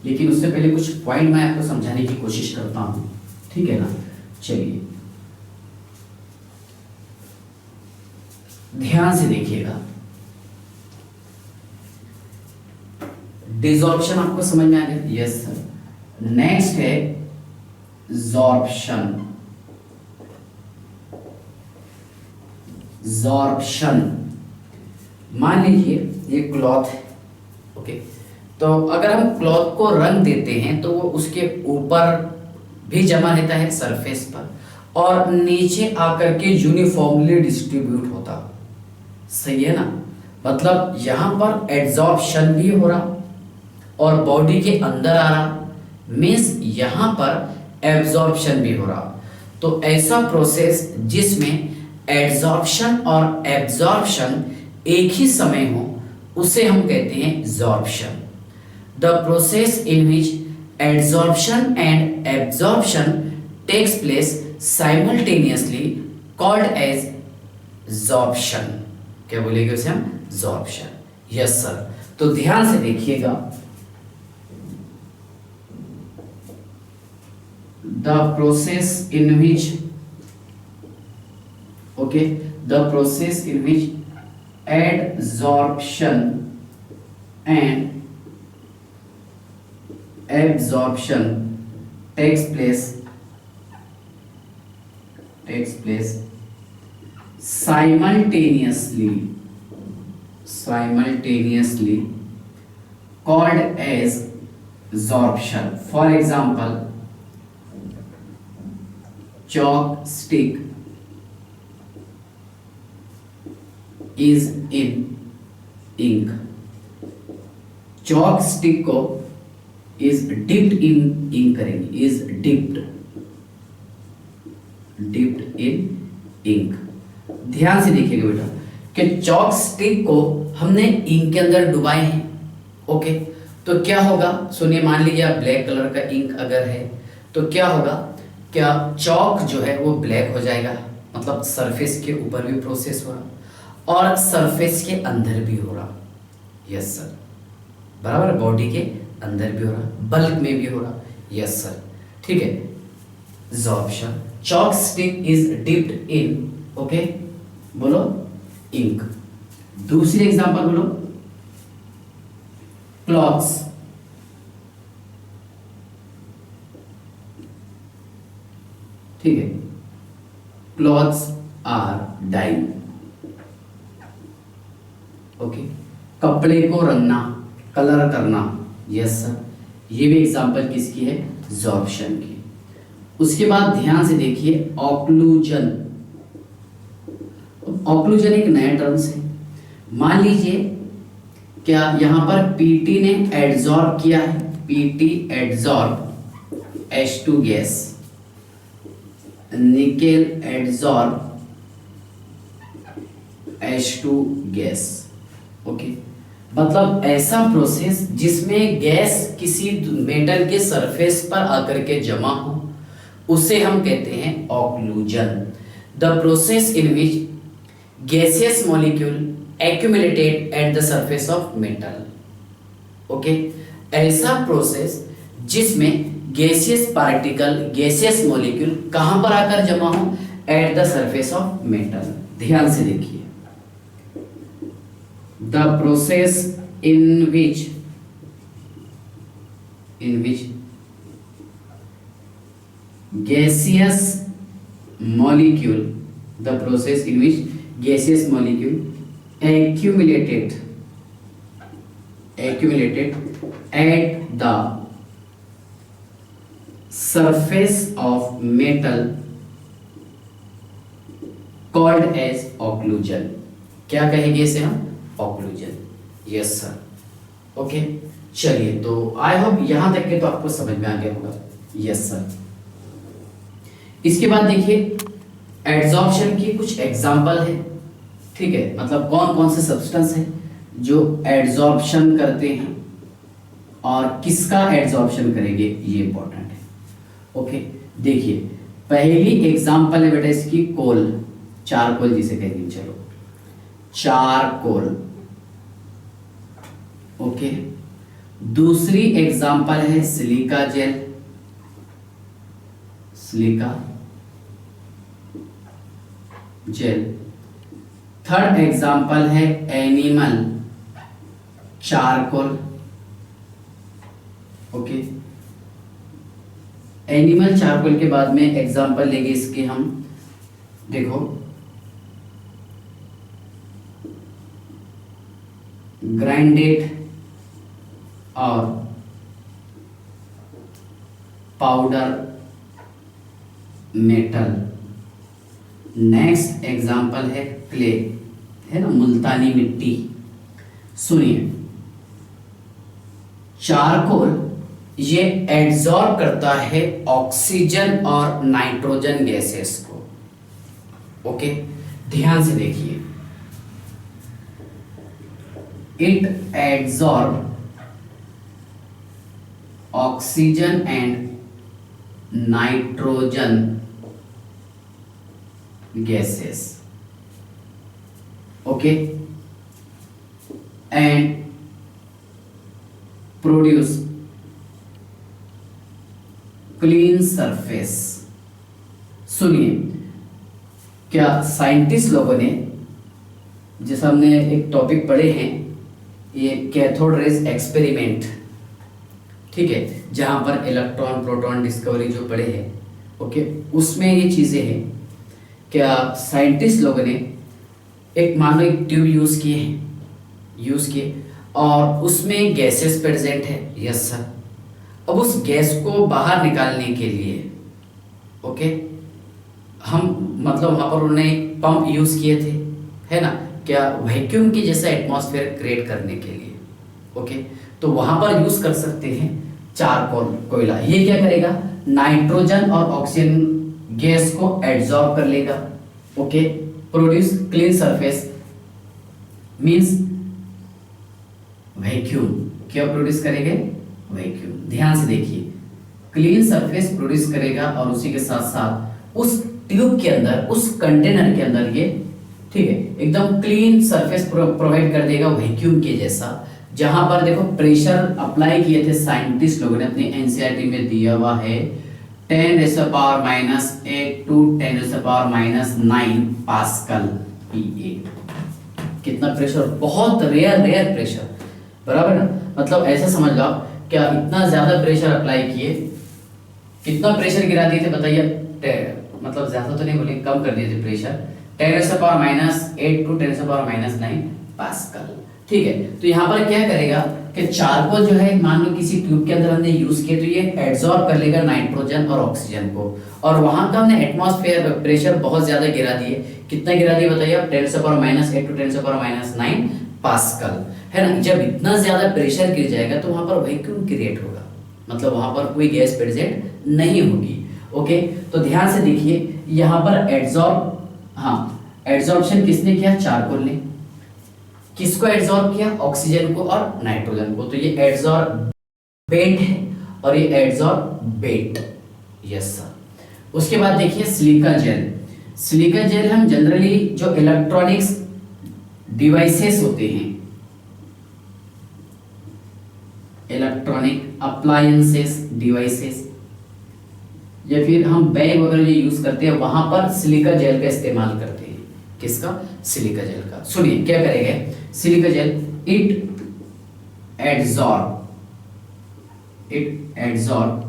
Speaker 1: लेकिन उससे पहले कुछ पॉइंट मैं आपको समझाने की कोशिश करता हूं, ठीक है ना। चलिए ध्यान से देखिएगा, डिसॉर्प्शन आपको समझ में आ गया, यस सर। नेक्स्ट है जॉर्प्शन। जॉर्प्शन मान लीजिए ये क्लॉथ है, ओके, तो अगर हम क्लॉथ को रंग देते हैं तो वो उसके ऊपर भी जमा रहता है सरफेस पर, और नीचे आकर के यूनिफॉर्मली डिस्ट्रीब्यूट होता, सही है ना। मतलब यहाँ पर एड्जॉर्प्शन भी हो रहा और बॉडी के अंदर आ रहा, मीन्स यहाँ पर एब्जॉर्प्शन भी हो रहा। तो ऐसा प्रोसेस जिसमें एड्जॉर्प्शन और एब्जॉर्प्शन एक ही समय हो उसे हम कहते हैं sorption. The process in which adsorption and absorption takes place simultaneously called as sorption. क्या बोलेंगे उसे हम? जॉर्प्शन। Yes sir. तो ध्यान से देखिएगा, the process in which, okay, the process in which adsorption and absorption takes place simultaneously called as absorption. For example, chalk stick is in ink. chalk stick को is dipped in ink करेंगे, is dipped in ink। ध्यान से देखिएगा बेटा कि chalk stick को हमने ink के अंदर डुबाए हैं। ओके, तो क्या होगा? सुनिए, मान लीजिए ब्लैक कलर का इंक अगर है तो क्या होगा? क्या चॉक जो है वो ब्लैक हो जाएगा, मतलब सरफेस के ऊपर भी प्रोसेस हो रहा और सरफेस के अंदर भी हो रहा। यस सर, बराबर। बॉडी के अंदर भी हो रहा, बल्क में भी हो रहा। यस सर, ठीक है। Absorption, chalk stick is dipped in, okay, बोलो, इंक। दूसरी एग्जांपल बोलो, क्लॉथ्स, ठीक है, क्लॉथ्स आर डाइंग। ओके, कपड़े को रंगना, कलर करना। यस सर, ये भी एग्जांपल किसकी है? एब्जॉर्प्शन की। उसके बाद ध्यान से देखिए, ऑक्लूजन। ऑक्लूजन एक नया टर्म्स है। मान लीजिए क्या यहां पर पीटी ने एड्सॉर्ब किया है, PT adsorb H2 gas, nickel adsorb H2 gas. Okay, मतलब ऐसा प्रोसेस जिसमें गैस किसी मेटल के सरफेस पर आकर के जमा हो उसे हम कहते हैं occlusion. The process in which gaseous molecule accumulated at the surface of metal। Okay, ऐसा प्रोसेस जिसमें गैसियस पार्टिकल, गैसियस मॉलिक्यूल कहां पर आकर जमा हो? At the surface of metal. ध्यान से देखिए, the process in which gaseous molecule, the process in which gaseous molecule accumulated at the surface of metal called as occlusion। क्या कहेंगे इसे हम? ऑक्लूजन। Yes sir. ओके, चलिए, तो आई होप यहां तक के तो आपको समझ में आ गया होगा। Yes sir. इसके बाद देखिए, एड्सॉर्प्शन की कुछ एग्जाम्पल है, ठीक है, मतलब कौन कौन से सब्सटेंस हैं जो एड्सॉर्प्शन करते हैं और किसका एड्सॉर्प्शन करेंगे, ये इंपॉर्टेंट है। ओके, देखिए, पहली एग्जाम्पल है बेटा इसकी कोल, चारकोल जिसे कहेंगे, चलो चारकोल। ओके, दूसरी एग्जाम्पल है silica gel, silica gel. Third example है animal charcoal. Okay, animal charcoal के बाद में एग्जाम्पल लेंगे इसके हम, देखो, ग्राइंडेड और पाउडर मेटल। नेक्स्ट एग्जाम्पल है क्ले, है ना, मुल्तानी मिट्टी। सुनिए, चारकोल ये एब्जॉर्ब करता है ऑक्सीजन और नाइट्रोजन गैसेस को। ओके, ध्यान से देखिए, it absorb oxygen and nitrogen gases, okay, and produce clean surface. सुनिए, क्या साइंटिस्ट लोगों ने, जैसे हमने एक टॉपिक पढ़े हैं, ये कैथोड रेज एक्सपेरिमेंट, ठीक है, जहां पर इलेक्ट्रॉन प्रोटॉन डिस्कवरी जो पढ़े हैं, ओके, उसमें ये चीजें हैं। क्या साइंटिस्ट लोगों ने एक, मान लो एक ट्यूब यूज किए और उसमें गैसेस प्रेजेंट है, यस सर। अब उस गैस को बाहर निकालने के लिए, ओके, हम मतलब वहां पर उन्होंने पंप यूज किए थे, है ना, क्या वैक्यूम की जैसा एटमॉस्फेयर क्रिएट करने के लिए, ओके, तो वहां पर यूज कर सकते हैं चारकोल कोयला। ये क्या करेगा, नाइट्रोजन और ऑक्सीजन गैस को एब्जॉर्ब कर लेगा, okay, produce clean surface, means vacuum. क्या प्रोड्यूस करेंगे, वैक्यूम। ध्यान से देखिए, क्लीन सरफेस प्रोड्यूस करेगा और उसी के साथ साथ उस ट्यूब के अंदर, उस कंटेनर के अंदर ये, ठीक है, एकदम क्लीन सरफेस प्रोवाइड कर देगा वैक्यूम के जैसा। जहां पर देखो प्रेशर अप्लाई किए थे साइंटिस्ट लोगों ने, अपनी एनसीईआरटी में दिया हुआ है 10⁻⁸ टू 10⁻⁹ पास्कल पीए। कितना प्रेशर, बहुत रेयर प्रेशर, बराबर ना, मतलब ऐसा समझ लो आप, क्या इतना ज्यादा प्रेशर अप्लाई किए, कितना प्रेशर गिरा दिए थे बताइए, मतलब ज्यादा तो नहीं बोले, कम कर दिए थे प्रेशर, 10⁻⁸ टू 10⁻⁹ पास्कल, ठीक है। तो यहाँ पर क्या करेगा कि चारकोल जो है, मान लो किसी ट्यूब के अंदर हमने यूज किया, तो ये एब्जॉर्ब कर लेगा नाइट्रोजन और ऑक्सीजन को, और वहां का हमने एटमॉस्फेयर प्रेशर बहुत ज्यादा गिरा दिए। कितना गिरा दिए बताइए आप, 10⁻⁸ टू 10⁻⁹ पास्कल, है ना। जब इतना ज्यादा प्रेशर गिर जाएगा तो वहां पर वैक्यूम क्रिएट होगा, मतलब वहां पर कोई गैस प्रेजेंट नहीं होगी, ओके। तो ध्यान से देखिए, यहाँ पर एब्जॉर्प्शन किसने किया, चारकोल ने। किसको एब्जॉर्ब किया, ऑक्सीजन को और नाइट्रोजन को। तो ये एब्जॉर्बेंट है और ये एब्जॉर्बेट, यस सर। उसके बाद देखिए सिलिका जेल। सिलिका जेल हम जनरली जो इलेक्ट्रॉनिक्स डिवाइसेस होते हैं, इलेक्ट्रॉनिक अप्लायंसेस डिवाइसेस, या फिर हम बैग वगैरह जो यूज करते हैं, वहां पर सिलिका जेल का इस्तेमाल करते हैं। किसका, सिलिका जेल का। सुनिए क्या करेगा silica gel, it absorb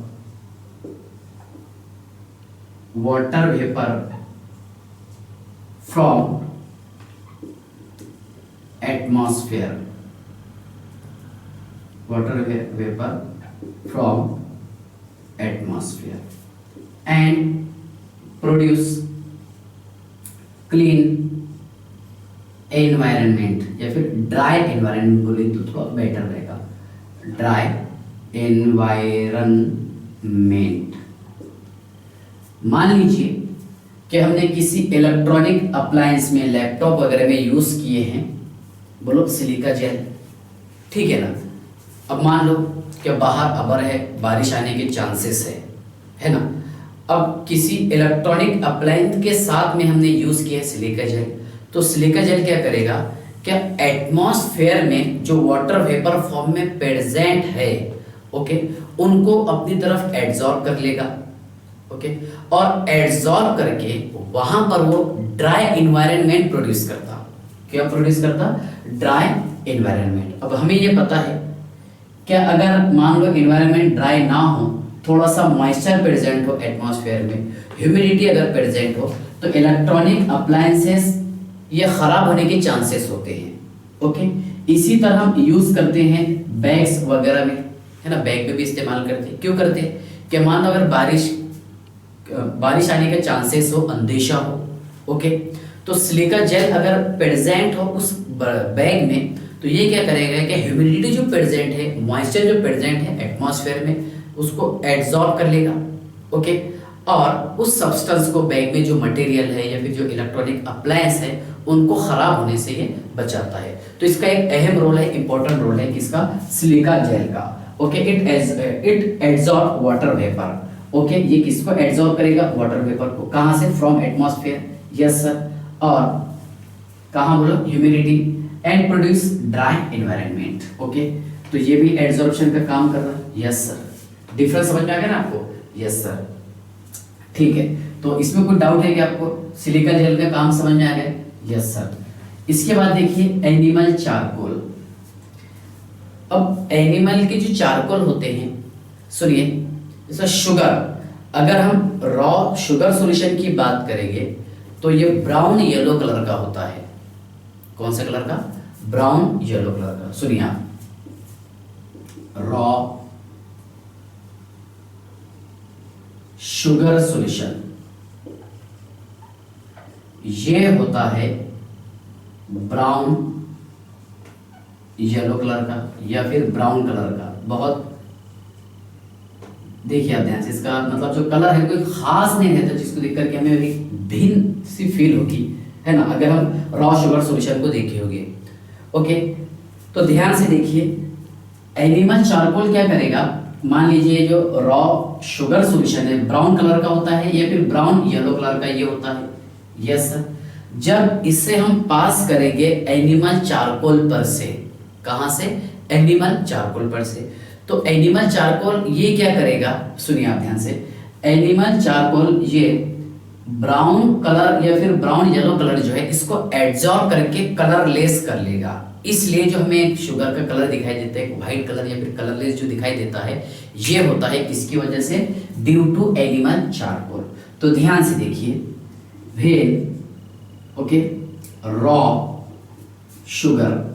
Speaker 1: water vapour from atmosphere, water vapor from atmosphere and produce clean environment, या फिर ड्राई एनवायरनमेंट बोले तो थोड़ा बेटर रहेगा, ड्राई एनवायरनमेंट। मान लीजिए कि हमने किसी इलेक्ट्रॉनिक अप्लायंस में, लैपटॉप वगैरह में यूज किए हैं, बोलो सिलिका जेल, ठीक है ना। अब मान लो कि बाहर अबर है, बारिश आने के चांसेस है ना। अब किसी इलेक्ट्रॉनिक अप्लायंस के साथ में हमने यूज किया सिलिका जेल, तो सिलिका जेल क्या करेगा, क्या एटमॉस्फेयर में जो वाटर वेपर फॉर्म में प्रेजेंट है, ओके, उनको अपनी तरफ एब्जॉर्ब कर लेगा, ओके, और एब्जॉर्ब करके वहां पर वो ड्राई एनवायरनमेंट प्रोड्यूस करता। क्या प्रोड्यूस करता, ड्राई एनवायरनमेंट। अब हमें ये पता है क्या, अगर मान लो एनवायरनमेंट ड्राई ना हो, थोड़ा सा मॉइस्चर प्रेजेंट हो एटमॉस्फेयर में, ह्यूमिडिटी अगर प्रेजेंट हो, तो इलेक्ट्रॉनिक अप्लायंसेस ये खराब होने के चांसेस होते हैं, ओके। इसी तरह हम यूज करते हैं बैग्स वगैरह में, है ना, बैग में भी इस्तेमाल करते हैं। क्यों करते हैं कि मान लो अगर बारिश आने के चांसेस हो, अंदेशा हो, ओके, तो सिलिका जेल अगर प्रेजेंट हो उस बैग में, तो ये क्या करेगा कि ह्यूमिडिटी जो प्रेजेंट है, मॉइस्चर जो प्रेजेंट है एटमॉस्फेयर में, उसको एब्जॉर्ब कर लेगा। ओके, और उस सब्सटेंस को बैग में जो मटेरियल है या फिर जो इलेक्ट्रॉनिक अप्लायंस है उनको खराब होने से ये बचाता है। तो इसका एक अहम रोल है, इंपॉर्टेंट रोल है किसका, सिलिका जेल का। Okay, it absorb water vapour. Okay, ये किसको एब्जॉर्ब करेगा, वाटर वेपर को। कहां से, फ्रॉम एटमॉस्फेयर, यस सर। और कहां बोलो, humidity, and produce dry environment. Okay, तो ये भी एब्जॉर्प्शन का काम कर रहा है, यस सर। डिफरेंस समझ में आ गया ना आपको, यस सर। ठीक है, तो इसमें कोई डाउट है कि आपको सिलिका जेल का काम समझ में आ गया, यस सर। इसके बाद देखिए एनिमल चारकोल। अब एनिमल के जो चारकोल होते हैं, सुनिए, जैसा शुगर, अगर हम रॉ शुगर सॉल्यूशन की बात करेंगे तो ये ब्राउन येलो कलर का होता है। कौन सा कलर का, ब्राउन येलो कलर का। सुनिए आप, रॉ शुगर सॉल्यूशन ये होता है ब्राउन येलो कलर का या फिर ब्राउन कलर का। बहुत देखिए आप ध्यान से, इसका मतलब जो कलर है कोई खास नहीं रहता जिसको देख करके हमें एक भिन्न सी फील होगी, है ना, अगर हम रॉ शुगर सॉल्यूशन को देखे होंगे। ओके, तो ध्यान से देखिए, एनिमल चारकोल क्या करेगा, मान लीजिए जो रॉ शुगर सॉल्यूशन है ब्राउन कलर का होता है या फिर ब्राउन येलो कलर का ये होता है, यस सर। जब इसे हम पास करेंगे एनिमल चारकोल पर से, कहां से, एनिमल चारकोल पर से, तो एनिमल चारकोल ये क्या करेगा, सुनिए आप ध्यान से, एनिमल चारकोल ये ब्राउन कलर या फिर ब्राउन येलो कलर जो है इसको एब्जॉर्ब करके कलरलेस कर लेगा। इसलिए जो हमें शुगर का कलर दिखाई देता है व्हाइट कलर या फिर कलरलेस जो दिखाई देता है, ये होता है किसकी वजह से, ड्यू टू एनिमल चारकोल। तो ध्यान से देखिए, when okay raw sugar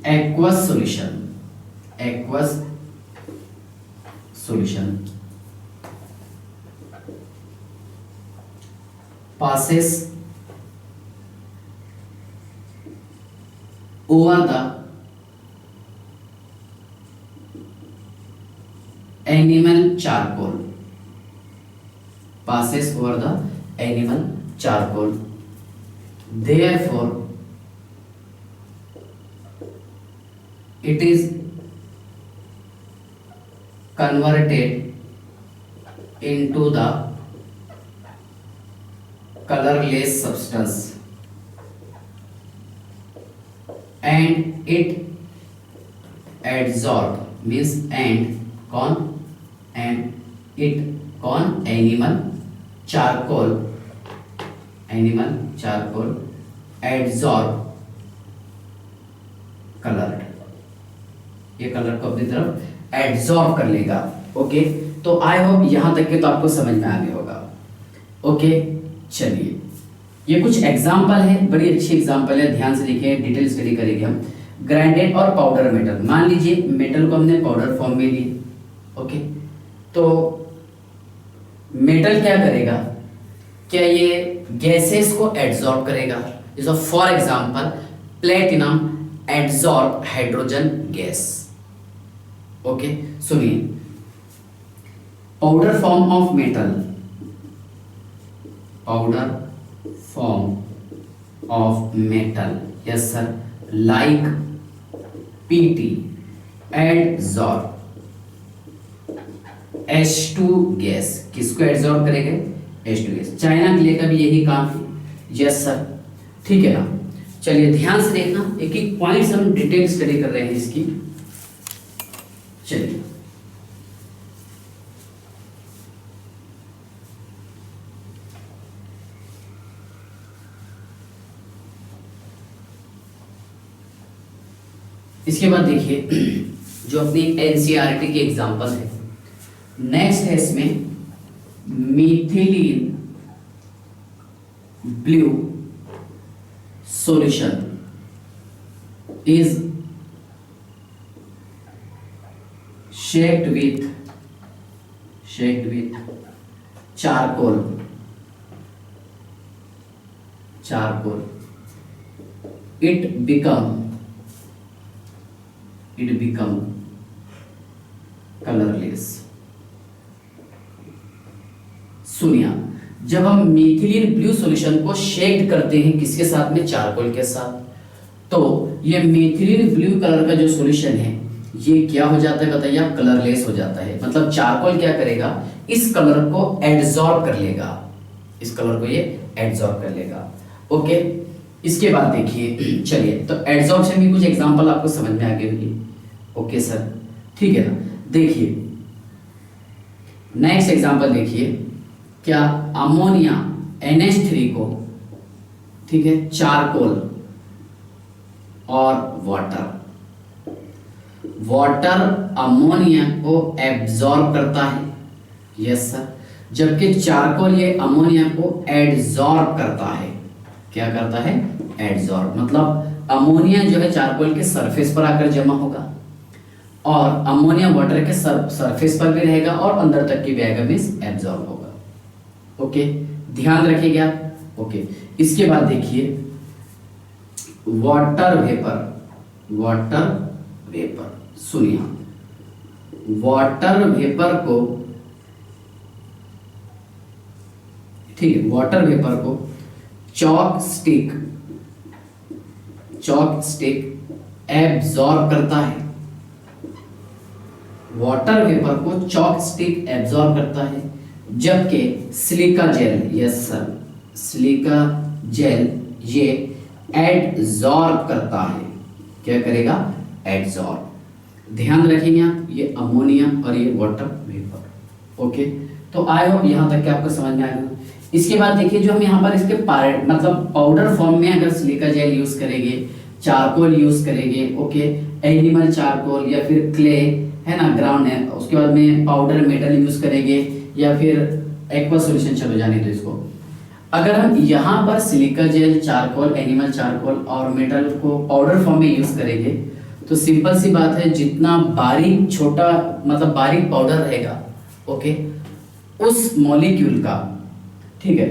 Speaker 1: aqueous solution passes over the animal charcoal, therefore it is converted into the colorless substance and it adsorb means animal charcoal adsorb colour, ये colour को अपनी तरफ absorb कर लेगा। ओके, तो आई होप यहां तक के तो आपको समझ में आ गया होगा। ओके, चलिए, ये कुछ एग्जांपल है, बड़ी अच्छी एग्जांपल है, ध्यान से देखिए, डिटेल स्टडी करेंगे हम। ग्राइंडेड और पाउडर मेटल, मान लीजिए मेटल को हमने पाउडर फॉर्म में लिया। ओके, तो मेटल क्या करेगा, क्या ये गैसेस को एब्जॉर्ब करेगा, जैसे for example platinum absorb hydrogen gas. Okay, सुनिए, powder form of metal, yes sir, like PT absorb H2 gas, किसको एब्जॉर्ब करेंगे, H2 गैस। चाइना के लिए का भी यही काम है, यस सर, ठीक है ना। चलिए ध्यान से देखना, एक एक पॉइंट्स हम डिटेल स्टडी कर रहे हैं इसकी। चलिए, इसके बाद देखिए जो अपनी एनसीईआरटी की एग्जांपल है, नेक्स्ट है इसमें methylene blue solution is shaked with charcoal charcoal, it become colourless. सुनिए, जब हम मीथिलीन ब्लू सॉल्यूशन को शेड करते हैं किसके साथ में, चारकोल के साथ, तो ये मीथिलीन ब्लू कलर का जो सॉल्यूशन है ये क्या हो जाता है बताइए आप, कलरलेस हो जाता है। मतलब चारकोल क्या करेगा, इस कलर को एब्जॉर्ब कर लेगा, इस कलर को ये एब्जॉर्ब कर लेगा। ओके, इसके बाद देखिए, चलिए तो एब्जॉर्प्शन की कुछ एग्जांपल आपको समझ में आ गई होगी। ओके सर, ठीक है ना। देखिए नेक्स्ट एग्जांपल देखिए, क्या अमोनिया NH3 को, ठीक है, चारकोल और वाटर अमोनिया को एब्जॉर्ब करता है। यस सर, जबकि चारकोल ये अमोनिया को एड्सॉर्ब करता है। क्या करता है, एड्सॉर्ब। मतलब अमोनिया जो है चारकोल के सरफेस पर आकर जमा होगा और अमोनिया वाटर के सरफेस पर भी रहेगा और अंदर तक की भी आएगा, मींस एब्जॉर्ब होगा। ओके, ध्यान रखिएगा। ओके, इसके बाद देखिए वाटर वेपर, सुनिए, वाटर वेपर को, ठीक है, वाटर वेपर को चॉक स्टिक एब्जॉर्ब करता है। वाटर वेपर को चॉक स्टिक एब्जॉर्ब करता है, जबकि silica gel, yes sir, silica gel ये एडजॉर्ब करता है। क्या करेगा, एडजॉर्ब। ध्यान रखेंगे आप, ये अमोनिया और ये वाटर वेपर। ओके, तो आई होप यहां तक के आपको समझ में आ गया। इसके बाद देखिए, जो हम यहाँ पर इसके मतलब पाउडर फॉर्म में अगर सिलिका जेल यूज करेंगे, चारकोल यूज करेंगे, ओके, एनिमल चारकोल या फिर क्ले है ना, ग्राउंड है, उसके बाद में पाउडर मेटल यूज करेंगे या फिर एक्वा सॉल्यूशन, चलो जाने दो इसको। अगर हम यहाँ पर silica gel, charcoal, animal charcoal और मेटल को पाउडर फॉर्म में यूज करेंगे तो सिंपल सी बात है, जितना बारीक छोटा मतलब बारीक पाउडर रहेगा, ओके, उस मॉलिक्यूल का, ठीक है,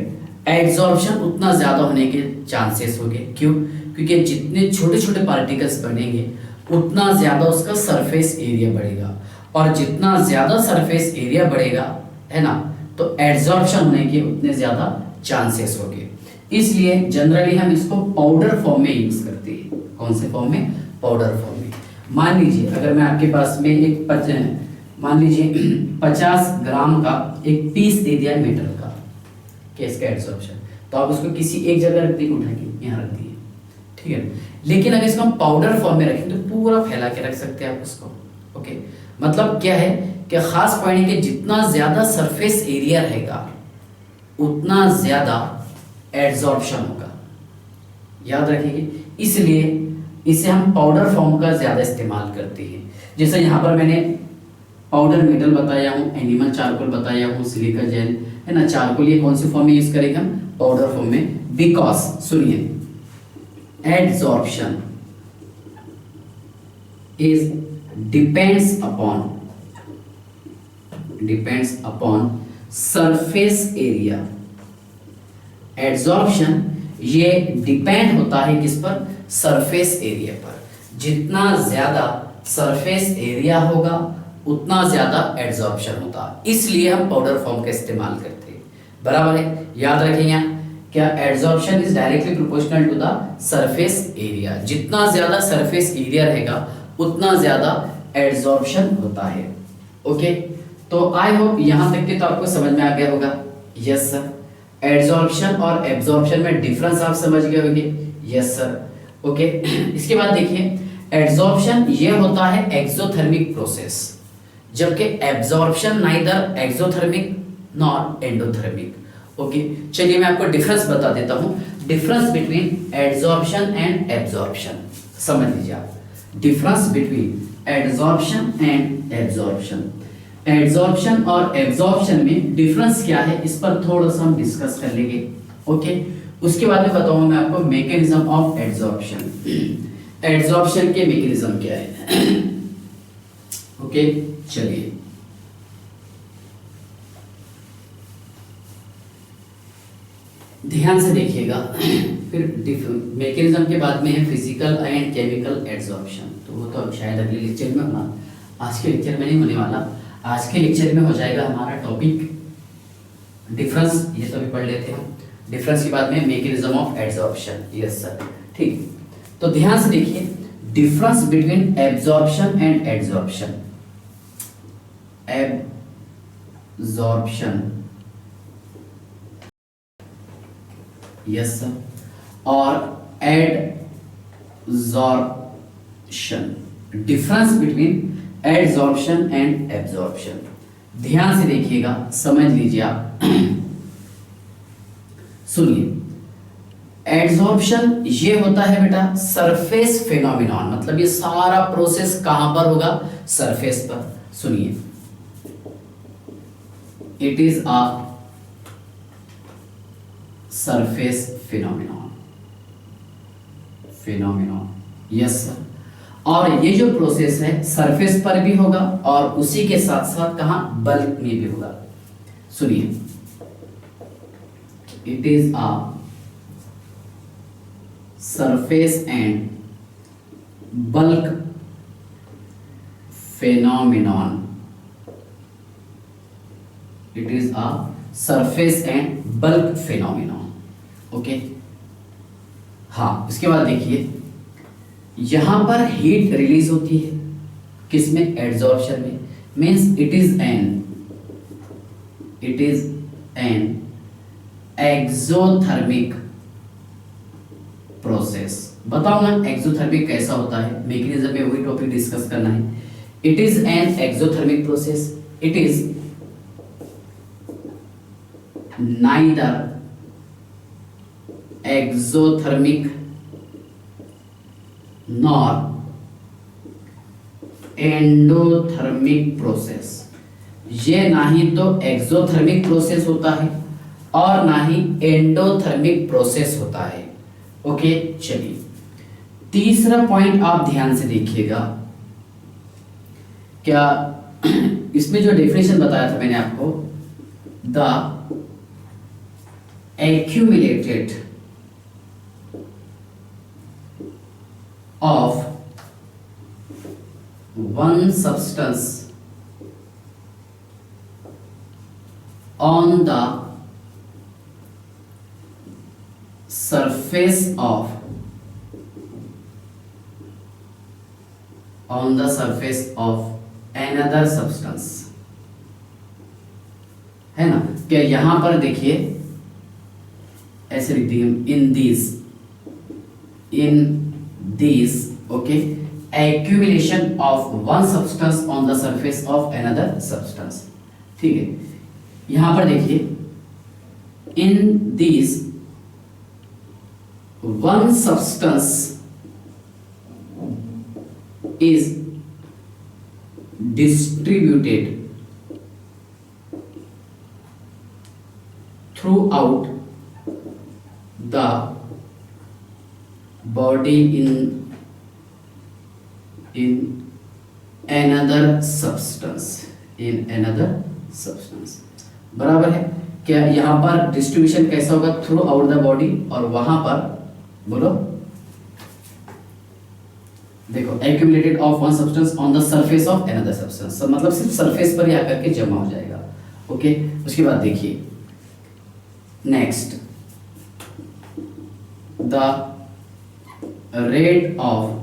Speaker 1: एड्सॉर्प्शन उतना ज्यादा होने के चांसेस होंगे। क्यों? क्योंकि जितने छोटे छोटे पार्टिकल्स बनेंगे उतना ज्यादा उसका सरफेस एरिया बढ़ेगा, और जितना ज्यादा सरफेस एरिया बढ़ेगा, है ना, तो एड्सॉर्प्शन होने के उतने ज्यादा चांसेस होंगे। इसलिए जनरली हम इसको पाउडर फॉर्म में यूज करते हैं। कौन से फॉर्म में? पाउडर फॉर्म में। मान लीजिए अगर मैं आपके पास में एक मान लीजिए 50 ग्राम का एक पीस दे दिया मेटल का, केस का एड्सॉर्प्शन, तो आप उसको किसी एक जगह रख देंगे, उठा के यहाँ रख दिए, ठीक है। लेकिन अगर इसको हम पाउडर फॉर्म में रखें तो पूरा फैला के रख सकते हैं आप उसको। ओके, मतलब क्या है कि खास पॉइंट है कि जितना ज्यादा सरफेस एरिया रहेगा उतना ज्यादा एड्सॉर्प्शन होगा, याद रखिए। इसलिए इसे हम पाउडर फॉर्म का ज्यादा इस्तेमाल करते हैं। जैसे यहाँ पर मैंने पाउडर मेटल बताया हूँ, एनिमल चारकोल बताया हूँ, सिलिका जेल, है ना, चारकोल, ये कौन से फॉर्म में यूज करेंगे हम? पाउडर फॉर्म में। बिकॉज सुनिए, adsorption is depends upon surface area. Adsorption ये डिपेंड होता है किस पर? सरफेस एरिया पर। जितना ज्यादा सरफेस एरिया होगा उतना ज्यादा एड्सॉर्प्शन होता है, इसलिए हम पाउडर फॉर्म का इस्तेमाल करते हैं। बराबर है, याद रखेंगे क्या? Adsorption is directly proportional to the surface area. जितना ज्यादा सरफेस एरिया रहेगा उतना ज्यादा एड्सॉर्प्शन होता है। ओके, तो आई होप यहां तक के तो आपको समझ में आ गया होगा। यस सर, एड्सॉर्प्शन और एब्जॉर्प्शन में डिफरेंस आप समझ गए होंगे। Yes sir, okay. इसके बाद देखिए, एड्सॉर्प्शन ये होता है एक्सोथर्मिक प्रोसेस, जबकि absorption neither exothermic nor endothermic. Okay, चलिए मैं आपको डिफरेंस बता देता हूं। Difference between adsorption and absorption समझ लीजिए आप। Difference between adsorption and absorption. Adsorption और एब्जॉर्प्शन में डिफरेंस क्या है, इस पर थोड़ा सा हम डिस्कस कर लेंगे। ओके, उसके बाद में बताऊंगा मैं आपको मैकेनिज्म ऑफ एड्सॉर्प्शन। एड्सॉर्प्शन के मैकेनिज्म क्या है। ओके, चलिए ध्यान से देखिएगा। फिर मैकेनिज्म के बाद में है फिजिकल एंड केमिकल एड्सॉर्प्शन, तो वो तो शायद अगले लेक्चर में होना, आज के लेक्चर में नहीं होने वाला। आज के लेक्चर में हो जाएगा हमारा टॉपिक डिफरेंस, ये तो अभी पढ़ लेते हैं। डिफरेंस के बाद में mechanism of adsorption. Yes sir, ठीक। तो ध्यान से देखिए, difference between absorption and adsorption. Absorption, yes sir, और adsorption. Difference between adsorption and absorption. ध्यान से देखिएगा, समझ लीजिए आप। सुनिए, एडजॉर्प्शन ये होता है बेटा सरफेस फिनोमिनॉन, मतलब ये सारा प्रोसेस कहां पर होगा? सरफेस पर। सुनिए, it is a surface phenomenon, yes sir. और ये जो प्रोसेस है सरफेस पर भी होगा और उसी के साथ साथ कहां? बल्क में भी होगा। सुनिए, it is a surface and bulk phenomenon, it is a surface and bulk phenomenon, okay. हाँ, इसके बाद देखिए, यहां पर हीट रिलीज होती है, किसमें? एड्सॉर्प्शन में। Means it is an exothermic process. बताओ ना एक्सोथर्मिक कैसा होता है, मैकेनिज्म में वही टॉपिक डिस्कस करना है। It is an exothermic process, it is neither exothermic nor endothermic process. ये ना ही तो एक्सोथर्मिक प्रोसेस होता है और ना ही एंडोथर्मिक प्रोसेस होता है, ओके। चलिए, तीसरा पॉइंट आप ध्यान से देखिएगा। क्या इसमें जो डेफिनेशन बताया था मैंने आपको, the accumulated of one substance on the surface of another substance, है ना। क्या यहां पर देखिए, ऐसे लिख दिए, in this okay, accumulation of one substance on the surface of another substance, ठीक है। यहां पर देखिए, in these one substance is distributed throughout the body in another substance, बराबर है। क्या यहां पर डिस्ट्रीब्यूशन कैसा होगा? थ्रू आउट द बॉडी, और वहां पर बोलो, देखो, accumulated of one substance on the surface of another substance, मतलब सिर्फ सरफेस पर ही आकर के जमा हो जाएगा, ओके। उसके बाद देखिए next, the rate of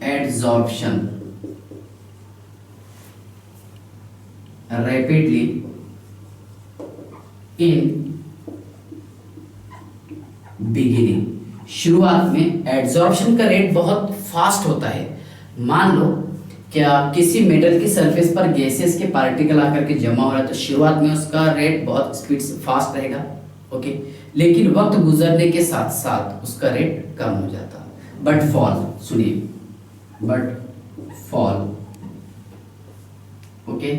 Speaker 1: adsorption rapidly in beginning। शुरुआत में एड्सॉर्प्शन का रेट बहुत फास्ट होता है। मान लो क्या किसी मेटल की सरफेस पर गैसेस के पार्टिकल आकर के जमा हो रहा है, तो शुरुआत में उसका रेट बहुत स्पीड से फास्ट रहेगा, ओके। लेकिन वक्त गुजरने के साथ साथ उसका रेट कम हो जाता है, बट फॉल, सुनिए, but fall, okay,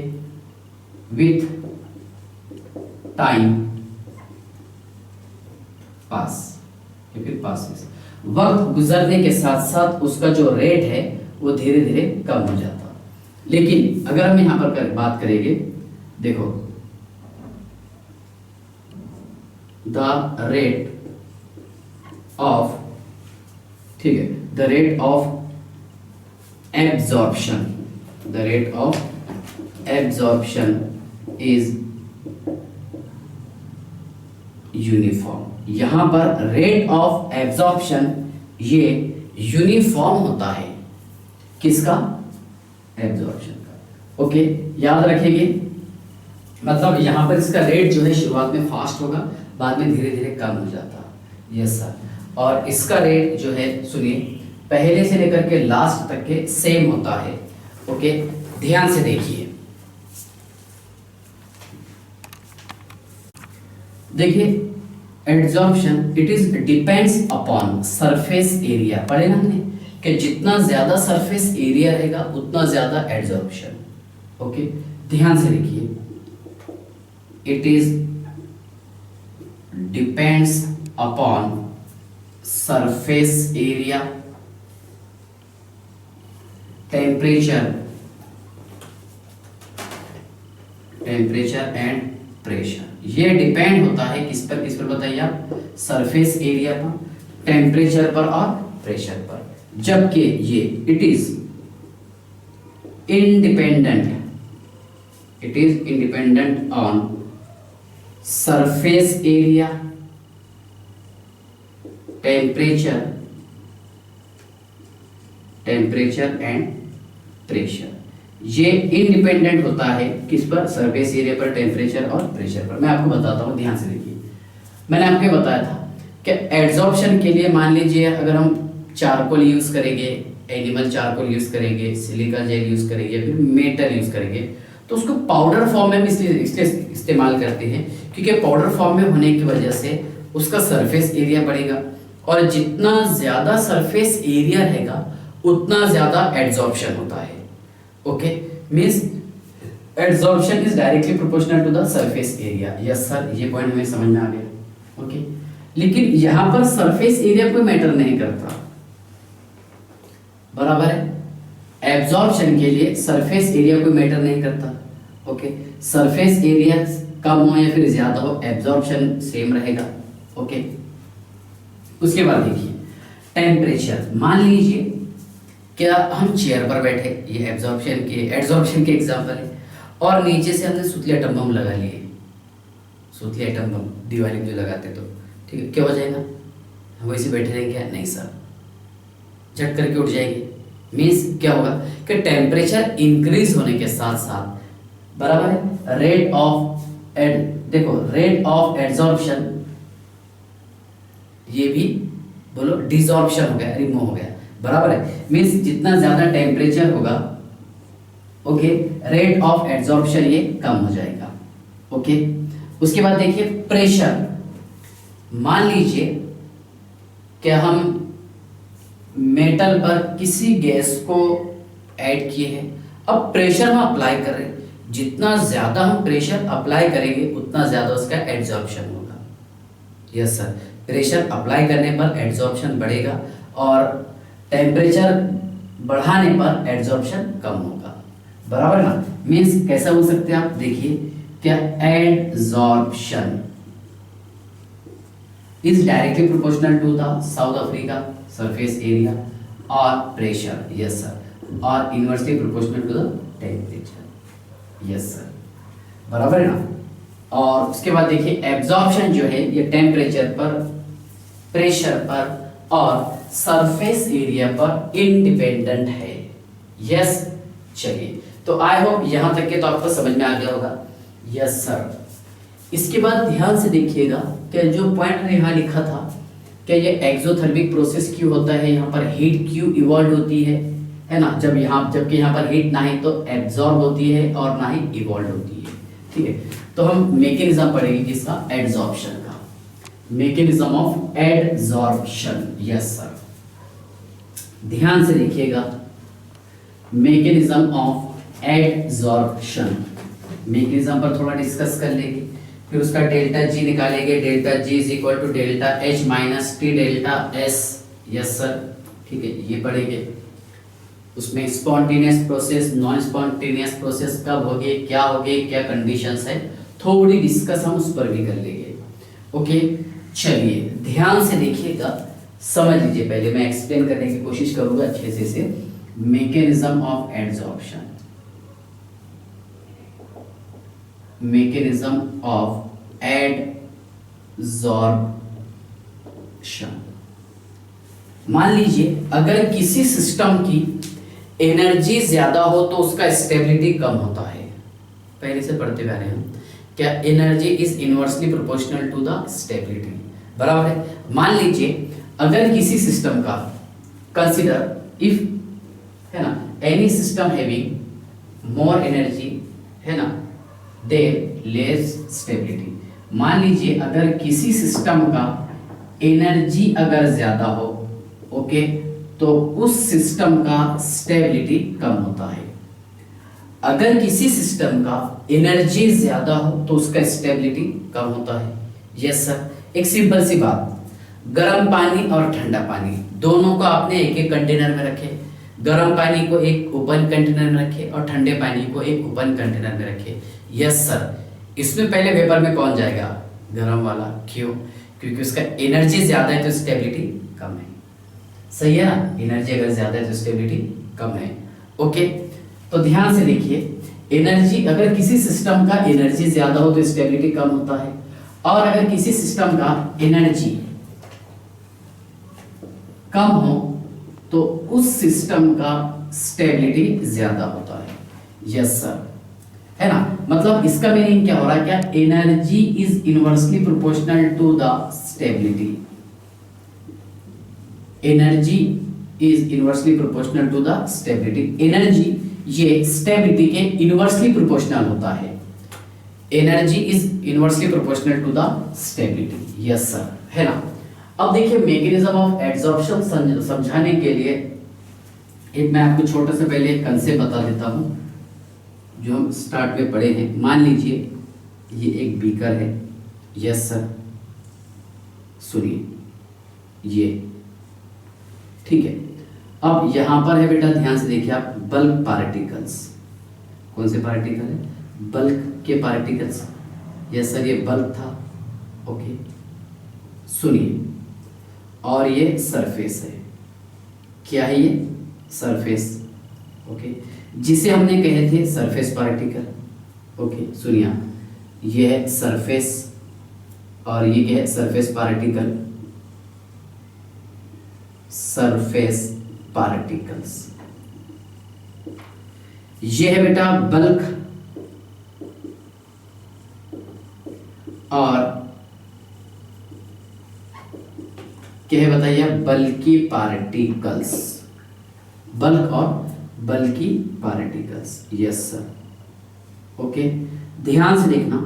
Speaker 1: with time pass, फिर पासिस, वक्त गुजरने के साथ साथ उसका जो रेट है वो धीरे धीरे कम हो जाता। लेकिन अगर हम यहां पर बात करेंगे, देखो, द रेट ऑफ, ठीक है, the rate of absorption, the rate of absorption is uniform. यहां पर रेट ऑफ एब्जॉर्प्शन ये यूनिफॉर्म होता है, किसका? एब्जॉर्प्शन का। ओके, याद रखिए, मतलब यहां पर इसका रेट जो है शुरुआत में फास्ट होगा, बाद में धीरे धीरे कम हो जाता है। Yes sir. और इसका रेट जो है, सुनिए, पहले से लेकर के लास्ट तक के सेम होता है। ओके, ध्यान से देखिए, देखिए absorption it is depends upon surface area. पढ़े ना हमने कि जितना ज्यादा सरफेस एरिया रहेगा उतना ज्यादा एब्जॉर्प्शन। ओके, ध्यान से देखिए, it is depends upon surface area, temperature and pressure. ये डिपेंड होता है किस पर बताइए आप? सरफेस एरिया पर, टेम्परेचर पर और प्रेशर पर। जबकि ये it is independent on surface area, temperature and pressure. ये इंडिपेंडेंट होता है किस पर? सरफेस एरिया पर, टेम्परेचर और प्रेशर पर। मैं आपको बताता हूँ, ध्यान से देखिए। मैंने आपको बताया था कि एड्जॉर्प्शन के लिए मान लीजिए अगर हम चारकोल यूज करेंगे, एनिमल चारकोल यूज करेंगे, सिलिका जेल यूज करेंगे, फिर मेटल यूज करेंगे, तो उसको पाउडर फॉर्म में हम इसलिए इस्तेमाल करते हैं क्योंकि पाउडर फॉर्म में होने की वजह से उसका सरफेस एरिया बढ़ेगा, और जितना ज्यादा सरफेस एरिया रहेगा उतना ज्यादा एड्जॉर्प्शन होता है। Okay, means adsorption is directly proportional to the surface area. Yes sir, ये पॉइंट हमें समझ में आ गया। ओके, लेकिन यहां पर सरफेस एरिया कोई मैटर नहीं करता, बराबर है। एब्जॉर्प्शन के लिए सरफेस एरिया कोई मैटर नहीं करता। ओके, सरफेस एरिया कम हो या फिर ज्यादा हो, एब्जॉर्प्शन सेम रहेगा। ओके, उसके बाद देखिए टेम्परेचर। मान लीजिए क्या हम चेयर पर बैठे, ये एब्जॉर्प्शन के एग्जांपल है, और नीचे से हमने सुतली एटम बम लगा लिए, सुतली एटम बम दिवाली में जो लगाते, तो ठीक है, क्या हो जाएगा? हम वैसे बैठे रहेंगे क्या? नहीं सर, झट करके उठ जाएंगे। मीन्स क्या होगा कि टेम्परेचर इंक्रीज होने के साथ साथ, बराबर है, रेट ऑफ एड्जॉर्प्शन ये भी बोलो डिसॉर्प्शन हो गया, रिमूव हो गया, बराबर है। मीन्स जितना ज्यादा टेम्परेचर होगा, ओके, रेट ऑफ एड्जॉर्प्शन ये कम हो जाएगा। ओके, उसके बाद देखिए प्रेशर। मान लीजिए कि हम मेटल पर किसी गैस को ऐड किए हैं, अब प्रेशर हम अप्लाई कर रहे हैं, जितना ज्यादा हम प्रेशर अप्लाई करेंगे उतना ज्यादा उसका एड्जॉर्प्शन होगा। यस सर, प्रेशर अप्लाई करने पर एड्जॉर्प्शन बढ़ेगा और टेम्परेचर बढ़ाने पर एड्जॉर्प्शन कम होगा, बराबर ना। मीन्स कैसा बोल सकते हैं आप? देखिए क्या, adsorption is directly proportional to the South Africa surface area और प्रेशर, यस सर, और inversely proportional to the temperature, yes sir, बराबर है ना। और उसके बाद देखिए एब्जॉर्प्शन जो है ये टेम्परेचर पर, प्रेशर पर और सरफेस एरिया पर इंडिपेंडेंट है। यस, चलिए, तो आई होप यहां तक के तो आपको समझ में आ गया होगा। Yes sir. इसके बाद ध्यान से देखिएगा कि जो पॉइंट मैंने यहाँ लिखा था कि ये एक्सोथर्मिक प्रोसेस क्यों होता है, यहाँ पर हीट क्यों इवॉल्व होती है ना, जबकि यहाँ पर हीट ना ही तो एब्जॉर्ब होती है और ना ही इवॉल्व होती है। ठीक है, तो हम मैकेनिज्म पढ़ेंगे किसका? एड्जॉर्प्शन का, mechanism of adsorption. Yes sir, ध्यान से देखिएगा, मैकेनिज्म ऑफ एड्जॉर्प्शन, मैकेनिज्म पर थोड़ा डिस्कस कर लेंगे, फिर उसका डेल्टा जी निकालेंगे, delta G is equal to delta H minus T delta S. Yes sir, ठीक है, ये पढ़ेंगे। उसमें spontaneous process, non spontaneous process कब होगी, क्या होगी, क्या कंडीशंस है, थोड़ी डिस्कस हम उस पर भी कर लेंगे। ओके, चलिए ध्यान से देखिएगा, समझ लीजिए, पहले मैं एक्सप्लेन करने की कोशिश करूंगा अच्छे से इसे। Mechanism of adsorption, mechanism of adsorption. मान लीजिए अगर किसी सिस्टम की एनर्जी ज्यादा हो तो उसका स्टेबिलिटी कम होता है। पहले से पढ़ते हुए आ रहे हैं हम, क्या energy is inversely proportional to the stability, बराबर है। मान लीजिए अगर किसी सिस्टम का, कंसिडर इफ, है ना, any system having more energy, है ना, देन लेस स्टेबिलिटी। मान लीजिए अगर किसी सिस्टम का एनर्जी अगर ज्यादा हो, ओके, तो उस सिस्टम का स्टेबिलिटी कम होता है। अगर किसी सिस्टम का एनर्जी ज्यादा हो तो उसका स्टेबिलिटी कम होता है। यस सर, एक सिंपल सी बात, गर्म पानी और ठंडा पानी दोनों को आपने एक एक कंटेनर में रखे। गर्म पानी को एक ओपन कंटेनर में रखे और ठंडे पानी को एक ओपन कंटेनर में रखे। यस सर, इसमें पहले वेपर में कौन जाएगा? गर्म वाला। क्यों? क्योंकि उसका एनर्जी ज्यादा है तो स्टेबिलिटी कम है। सही है ना, एनर्जी अगर ज्यादा है तो स्टेबिलिटी कम है। ओके, तो ध्यान से देखिए, एनर्जी, अगर किसी सिस्टम का एनर्जी ज्यादा हो तो स्टेबिलिटी कम होता है, और अगर किसी सिस्टम का एनर्जी कम हो तो उस सिस्टम का स्टेबिलिटी ज्यादा होता है। यस सर, है ना, मतलब इसका मीनिंग क्या हो रहा है? क्या energy is inversely proportional to the stability. Energy is inversely proportional to the stability. Energy ये स्टेबिलिटी के इनवर्सली प्रोपोर्शनल होता है। Energy is inversely proportional to the stability. Yes sir, है ना। अब देखिए मैकेनिज्म ऑफ एड्सॉर्प्शन समझाने के लिए एक मैं आपको छोटा सा पहले एक कंसेप्ट बता देता हूं जो हम स्टार्ट में पढ़े हैं। मान लीजिए ये एक बीकर है। यस सर, सुनिए, ये ठीक है। अब यहां पर है बेटा, ध्यान से देखिए आप, बल्क पार्टिकल्स। कौन से पार्टिकल है? बल्क के पार्टिकल्स। यस सर, ये बल्क था। ओके, सुनिए, और ये सरफेस है। क्या है ये? सरफेस। ओके, जिसे हमने कहे थे सरफेस पार्टिकल। ओके, सुनिए, ये है सरफेस और ये क्या है? Surface particle. Surface particles. ये है बेटा बल्क, और क्या है बताइए? बल्की पार्टिकल्स। बल्क और बल्की पार्टिकल्स। Yes sir. ओके, ध्यान से देखना,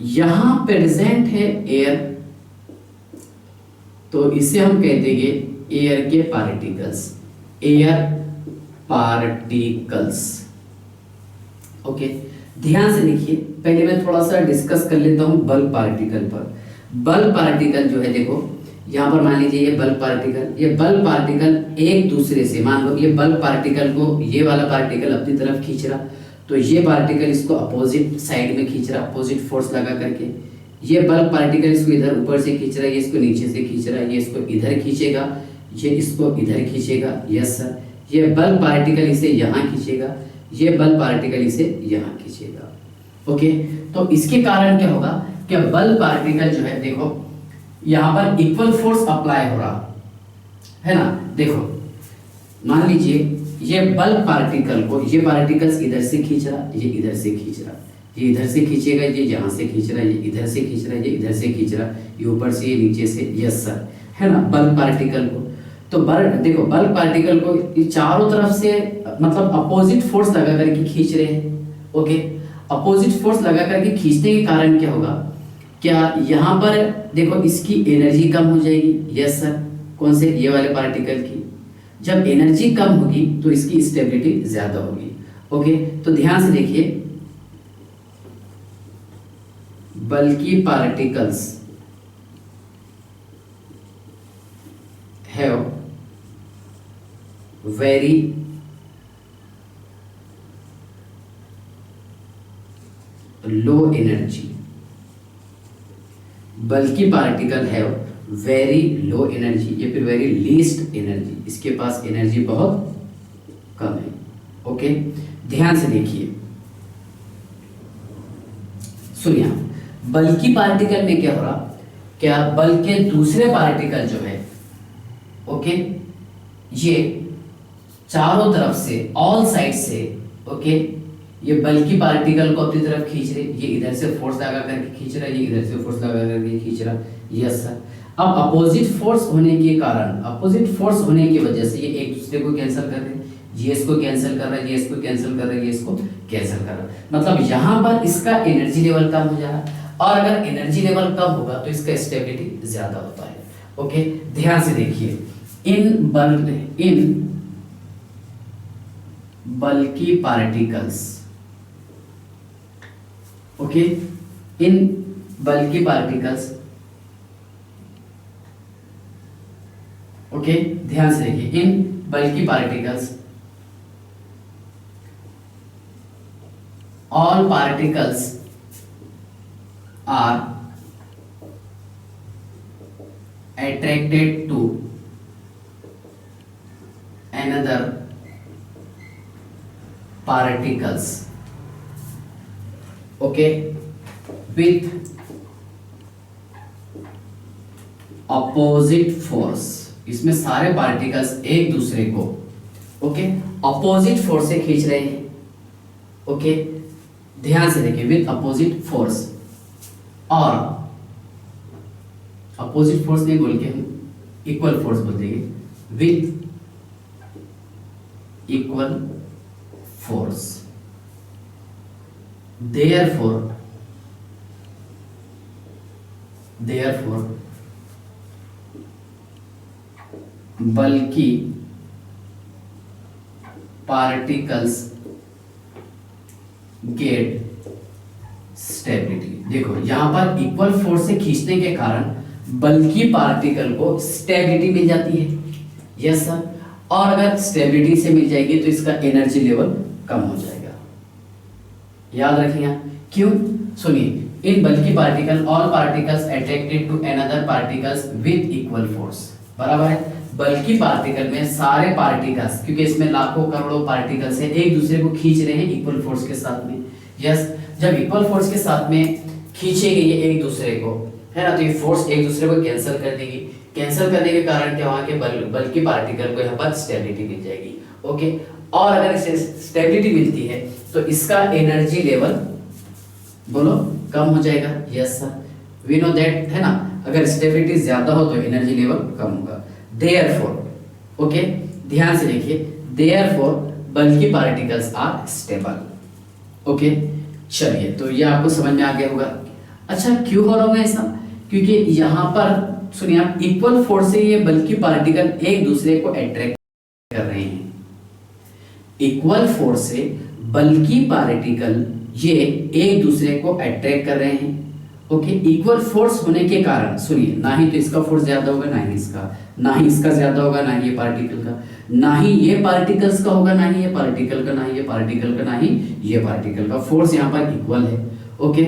Speaker 1: यहां प्रेजेंट है एयर, तो इसे हम कहते हैं एयर के पार्टिकल्स। Air particles. ओके, ध्यान से देखिए, पहले मैं थोड़ा सा डिस्कस कर लेता हूं बल्क पार्टिकल पर। बल्क पार्टिकल जो है, देखो यहाँ पर मान लीजिए ये बल्क पार्टिकल एक दूसरे से, मान लो ये बल्क पार्टिकल को ये वाला पार्टिकल अपनी तरफ खींच रहा, तो ये पार्टिकल इसको अपोजिट साइड में खींच रहा, अपोजिट फोर्स लगा करके। ये बल्क पार्टिकल इसको इधर ऊपर से खींच रहा है, ये इसको नीचे से खींच रहा है, ये इसको इधर खींचेगा, ये इसको इधर खींचेगा। यस सर, ये बल्क पार्टिकल इसे यहाँ खींचेगा, ये बल्क पार्टिकल इसे यहाँ खींचेगा। ओके, तो इसके कारण क्या होगा? कि बल्क पार्टिकल जो है, देखो यहां पर इक्वल फोर्स अप्लाई हो रहा है ना। देखो मान लीजिए ये बल्क पार्टिकल को, ये पार्टिकल्स इधर से खींच रहा, ये इधर से खींच रहा, ये इधर से खींचेगा, ये यहाँ से खींच रहा, ये इधर से खींच रहा, ये इधर से खींच रहा, ये ऊपर से, ये नीचे से। यस सर, है ना, बल्क पार्टिकल को। तो देखो बल्क पार्टिकल को ये चारों तरफ से मतलब अपोजिट फोर्स लगा करके खींच रहे हैं। ओके, अपोजिट फोर्स लगा करके खींचने के कारण क्या होगा? क्या यहाँ पर देखो इसकी एनर्जी कम हो जाएगी। यस सर, कौन से? ये वाले पार्टिकल की। जब एनर्जी कम होगी तो इसकी स्टेबिलिटी ज्यादा होगी। ओके, तो ध्यान से देखिए, bulky particles have very low energy. Bulky particle have very low energy या फिर वेरी लीस्ट एनर्जी, इसके पास एनर्जी बहुत कम है। ओके, ध्यान से देखिए, सुनिए, बल्कि पार्टिकल में क्या हो रहा, क्या बल के दूसरे पार्टिकल जो है, ओके, ये चारों तरफ से, ऑल साइड से, ओके, ये बल की पार्टिकल को अपनी तरफ खींच रहे, ये इधर से फोर्स लगा करके खींच रहा है, ये इधर से फोर्स लगा करके खींच रहा। Yes sir. अब अपोजिट फोर्स होने के कारण, अपोजिट फोर्स होने की वजह से ये एक दूसरे को कैंसिल कर रहे हैं, ये इसको कैंसिल कर रहा है, ये इसको कैंसिल कर रहा है, ये इसको कैंसिल कर रहा है। मतलब यहाँ पर इसका एनर्जी लेवल कम हो जा रहा है, और अगर एनर्जी लेवल कम होगा तो इसका स्टेबिलिटी ज्यादा होता है। ओके, ध्यान से देखिए, इन बल्कि पार्टिकल्स, ओके, इन बल्कि पार्टिकल्स, ओके, ध्यान से देखिए, इन बल्कि particles, all particles are attracted to another particles, okay, with opposite force। इसमें सारे पार्टिकल्स एक दूसरे को, ओके, अपोजिट फोर्स से खींच रहे हैं। ओके, ध्यान से देखिए, विथ अपोजिट फोर्स, और अपोजिट फोर्स नहीं बोल के हम इक्वल फोर्स बोल देंगे, विथ इक्वल फोर्स। देयरफॉर बल्कि पार्टिकल्स गेट स्टेबिलिटी। देखो यहां पर इक्वल फोर्स से खींचने के कारण बल्कि पार्टिकल को स्टेबिलिटी मिल जाती है। Yes sir. और अगर स्टेबिलिटी से मिल जाएगी तो इसका एनर्जी लेवल कम हो जाएगा। याद रखिए क्यों, सुनिए, in bulk particle, all particles attracted to another particles with equal force. बराबर है, बल्कि पार्टिकल में सारे पार्टिकल्स, क्योंकि इसमें लाखों करोड़ों पार्टिकल्स हैं, एक दूसरे को खींच रहे हैं इक्वल फोर्स के साथ में। यस, जब इक्वल फोर्स के साथ में खींचेंगे ये एक दूसरे को, है ना, तो ये फोर्स एक दूसरे को कैंसिल कर देगी। कैंसिल करने के कारण क्या वहां के बल्कि पार्टिकल को यहाँ पर स्टेबिलिटी मिल जाएगी। ओके, और अगर इसे स्टेबिलिटी मिलती है तो इसका एनर्जी लेवल बोलो कम हो जाएगा। Yes sir, we know that, है ना, अगर स्टेबिलिटी ज्यादा हो तो एनर्जी लेवल कम होगा। देयरफॉर, ओके, ध्यान से देखिए, देयरफॉर बल्कि पार्टिकल्स आर स्टेबल। ओके, चलिए, तो ये आपको समझ में आ गया होगा। अच्छा, क्यों हो रहा है ऐसा? क्योंकि यहाँ पर सुनिए आप, इक्वल फोर्स से ये बल्कि पार्टिकल एक दूसरे को अट्रैक्ट कर रहे हैं। इक्वल फोर्स से बल्कि पार्टिकल ये एक दूसरे को अट्रैक्ट कर रहे हैं। ओके, इक्वल फोर्स होने के कारण सुनिए, ना ही तो इसका फोर्स ज्यादा होगा, ना ही इसका, ना ही इसका ज्यादा होगा, ना ही ये पार्टिकल का, ना ही ये पार्टिकल्स का होगा, ना ही ये पार्टिकल का, ना ही ये पार्टिकल का, ना ही ये पार्टिकल का। फोर्स यहाँ पर इक्वल है। ओके,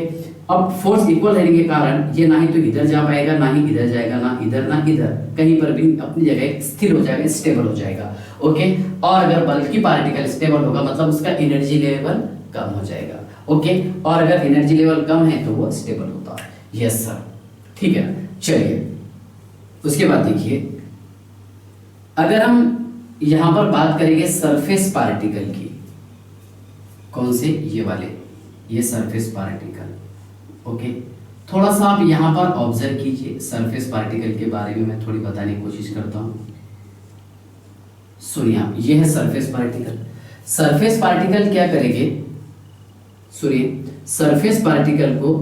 Speaker 1: अब फोर्स इक्वल होने के कारण ये ना ही तो इधर जा पाएगा, ना ही इधर जाएगा, ना इधर ना इधर, कहीं पर भी अपनी जगह स्थिर हो जाएगा, स्टेबल हो जाएगा। ओके, और अगर बल्कि पार्टिकल स्टेबल होगा मतलब उसका एनर्जी लेवल कम हो जाएगा। ओके, और अगर एनर्जी लेवल कम है तो वो स्टेबल होता है। यस सर, ठीक है। चलिए, उसके बाद देखिए, अगर हम यहां पर बात करेंगे सरफेस पार्टिकल की, कौन से, ये वाले, ये सरफेस पार्टिकल। ओके, थोड़ा सा आप यहां पर ऑब्जर्व कीजिए, सरफेस पार्टिकल के बारे में मैं थोड़ी बताने की कोशिश करता हूं। सुनिए आप, ये है सरफेस पार्टिकल। सरफेस पार्टिकल क्या करेंगे, सुनिए, सरफेस पार्टिकल को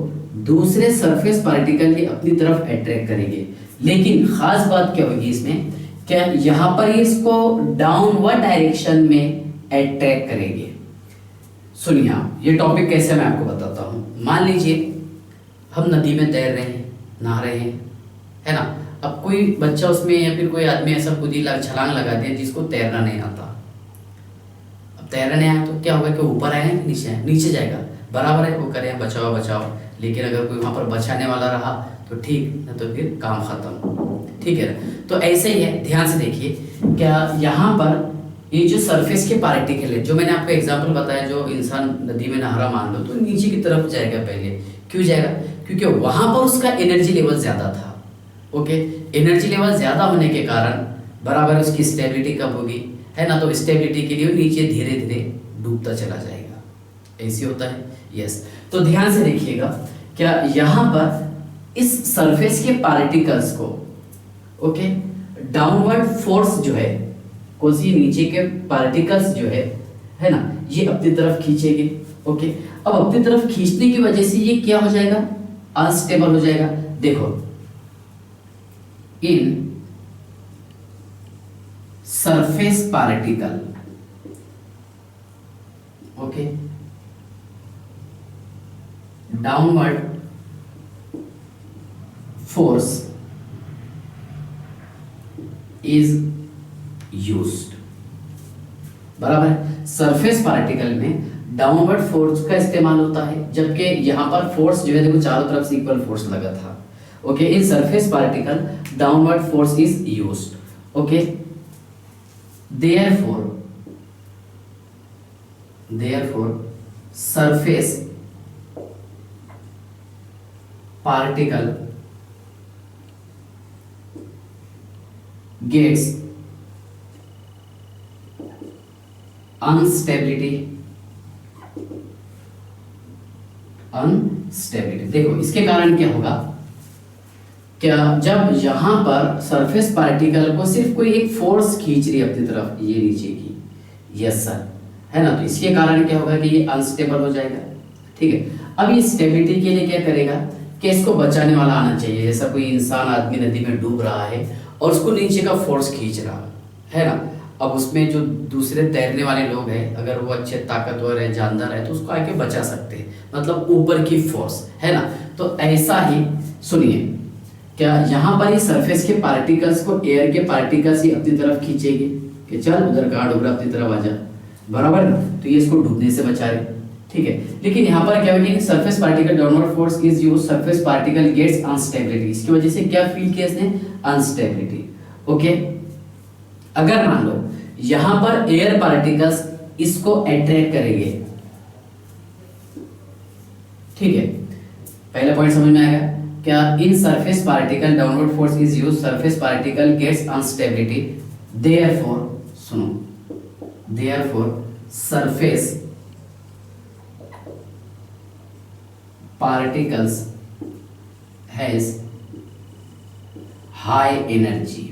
Speaker 1: दूसरे सरफेस पार्टिकल के अपनी तरफ अट्रैक्ट करेंगे। लेकिन खास बात क्या होगी इसमें, क्या यहां पर इसको डाउनवर्ड डायरेक्शन में अट्रैक्ट करेंगे। सुनिए आप, ये टॉपिक कैसे मैं आपको बताता हूं। मान लीजिए हम नदी में तैर रहे हैं, नहा रहे हैं, है ना, अब कोई बच्चा उसमें या फिर कोई आदमी ऐसा कूदी छलांग लगा दिया जिसको तैरना नहीं आता। अब तैरना नहीं आया तो क्या होगा कि ऊपर आए कि नीचे आए, नीचे जाएगा। बराबर है, वो करें बचाओ बचाओ, लेकिन अगर कोई वहां पर बचाने वाला रहा तो ठीक, न तो फिर काम खत्म। ठीक है ना। तो ऐसे ही है, ध्यान से देखिए, क्या यहाँ पर ये जो सरफेस के पार्टिकल है, जो मैंने आपको एग्जांपल बताया, जो इंसान नदी में नहा रहा मान लो, तो नीचे की तरफ जाएगा पहले। क्यों जाएगा? क्योंकि वहां पर उसका एनर्जी लेवल ज़्यादा था। ओके, एनर्जी लेवल ज़्यादा होने के कारण बराबर उसकी स्टेबिलिटी कब होगी, है ना। तो स्टेबिलिटी के लिए नीचे धीरे धीरे डूबता चला जाएगा, ऐसे होता है। यस, तो ध्यान से देखिएगा, क्या यहाँ पर इस सरफेस के पार्टिकल्स को, ओके, डाउनवर्ड फोर्स जो है, कौन सी, नीचे के पार्टिकल्स जो है ना, ये अपनी तरफ खींचेंगे। ओके, अब अपनी तरफ खींचने की वजह से ये क्या हो जाएगा, अनस्टेबल हो जाएगा। देखो, इन surface particle, okay, downward force is used, बराबर है। सरफेस पार्टिकल में डाउनवर्ड फोर्स का इस्तेमाल होता है, जबकि यहां पर फोर्स जो है, देखो चारों तरफ से इक्वल फोर्स लगा था। Okay, in surface particle downward force is used. Okay, therefore surface particle gets unstability. देखो, इसके कारण क्या होगा, क्या जब यहां पर सरफेस पार्टिकल को सिर्फ कोई एक फोर्स खींच रही है अपनी तरफ, ये नीचे की, यस सर, है ना, तो इसके कारण क्या होगा कि ये अनस्टेबल हो जाएगा। ठीक है, अब ये स्टेबिलिटी के लिए क्या करेगा कि इसको बचाने वाला आना चाहिए। जैसा कोई इंसान, आदमी नदी में डूब रहा है और उसको नीचे का फोर्स खींच रहा है ना, अब उसमें जो दूसरे तैरने वाले लोग हैं, अगर वो अच्छे ताकतवर है, जानदार है, तो उसको आके बचा सकते हैं, मतलब ऊपर की फोर्स, है ना। तो ऐसा ही सुनिए, क्या यहाँ पर ये सरफेस के पार्टिकल्स को एयर के पार्टिकल्स ही अपनी तरफ खींचेंगे कि चल उधर कहाँ डूब रहा, अपनी तरफ आ जा, बराबर ना, तो ये इसको डूबने से बचा रहे। ठीक है, लेकिन यहाँ पर क्या होगा, surface particle downward force is used, surface particle gets unstability. इसकी वजह से क्या फील किया इसने, अनस्टेबिलिटी। ओके, अगर मान लो यहाँ पर एयर पार्टिकल्स इसको अट्रैक्ट करेंगे, ठीक है, पहला पॉइंट समझ में आएगा क्या, in surface particle downward force is used, surface particle gets instability, therefore, सुनो, therefore surface particles has high energy,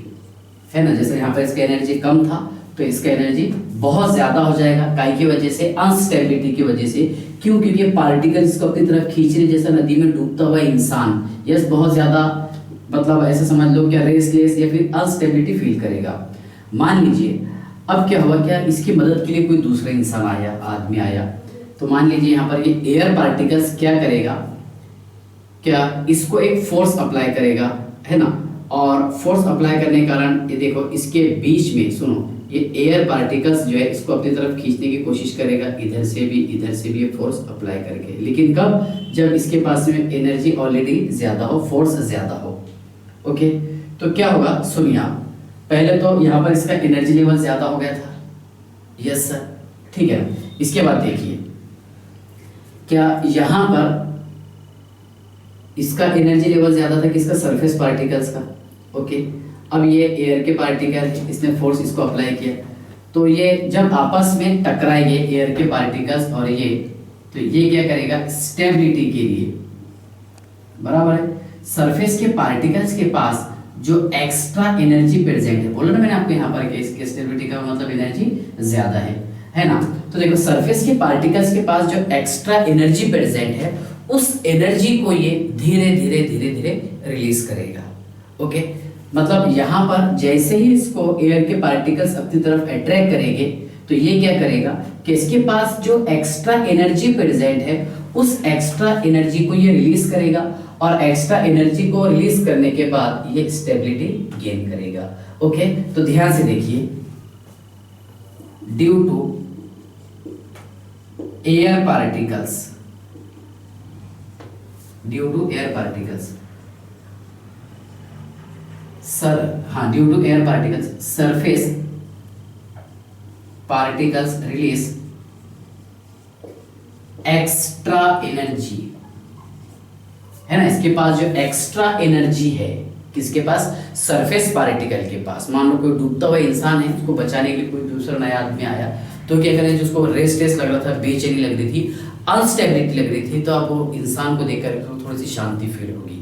Speaker 1: है ना। जैसे यहाँ पर इसका एनर्जी कम था, तो इसका एनर्जी बहुत ज्यादा हो जाएगा, काई की वजह से, अनस्टेबिलिटी की वजह से। क्यों? क्योंकि पार्टिकल इसको अपनी तरफ खींच रहे, जैसा नदी में डूबता हुआ इंसान, यस, बहुत ज्यादा, मतलब ऐसे समझ लो क्या, रेसलेस या फिर अनस्टेबिलिटी फील करेगा। मान लीजिए अब क्या हुआ, क्या इसकी मदद के लिए कोई दूसरा इंसान आया, आदमी आया, तो मान लीजिए यहाँ पर ये एयर पार्टिकल्स क्या करेगा, क्या इसको एक फोर्स अप्लाई करेगा, है ना, और फोर्स अप्लाई करने के कारण ये देखो, इसके बीच में, सुनो, ये एयर पार्टिकल्स जो है इसको अपनी तरफ खींचने की कोशिश करेगा, इधर से भी ये फोर्स अप्लाई करके, लेकिन कब, जब इसके पास में एनर्जी ऑलरेडी ज्यादा हो, फोर्स ज्यादा हो। ओके, तो क्या होगा, सुनिए आप, पहले तो यहाँ पर इसका एनर्जी लेवल ज्यादा हो गया था, यस सर, ठीक है। इसके बाद देखिए, क्या यहाँ पर इसका एनर्जी लेवल ज्यादा था, किसका, सरफेस पार्टिकल्स का। ओके, अब ये एयर के पार्टिकल, इसने फोर्स इसको अप्लाई किया, तो ये जब आपस में टकराएंगे एयर के पार्टिकल्स और ये, तो ये क्या करेगा, स्टेबिलिटी के लिए, बराबर है, सरफेस के पार्टिकल्स के पास जो एक्स्ट्रा एनर्जी प्रेजेंट है, बोला ना मैंने आपको यहाँ पर कि इसकी स्टेबिलिटी का मतलब एनर्जी ज्यादा है ना। तो देखो, सरफेस के पार्टिकल्स के पास जो एक्स्ट्रा एनर्जी प्रेजेंट है, उस एनर्जी को ये धीरे धीरे रिलीज करेगा। ओके, मतलब यहाँ पर जैसे ही इसको एयर के पार्टिकल्स अपनी तरफ अट्रैक्ट करेंगे, तो ये क्या करेगा कि इसके पास जो एक्स्ट्रा एनर्जी प्रेजेंट है, उस एक्स्ट्रा एनर्जी को ये रिलीज करेगा, और एक्स्ट्रा एनर्जी को रिलीज करने के बाद ये स्टेबिलिटी गेन करेगा। ओके, तो ध्यान से देखिए, due to air particles, due to air particles surface particles release extra energy, है ना। इसके पास जो एक्स्ट्रा एनर्जी है, किसके पास? सरफेस पार्टिकल के पास। मान लो कोई डूबता हुआ इंसान है, उसको बचाने के लिए कोई दूसरा नया आदमी आया, तो क्या करें, जो उसको रेस्टलेस लग रहा था, बेचैनी लग रही थी, अनस्टेबिलिटी लग रही थी, तो अब वो इंसान को देखकर थोड़ी सी शांति फील होगी,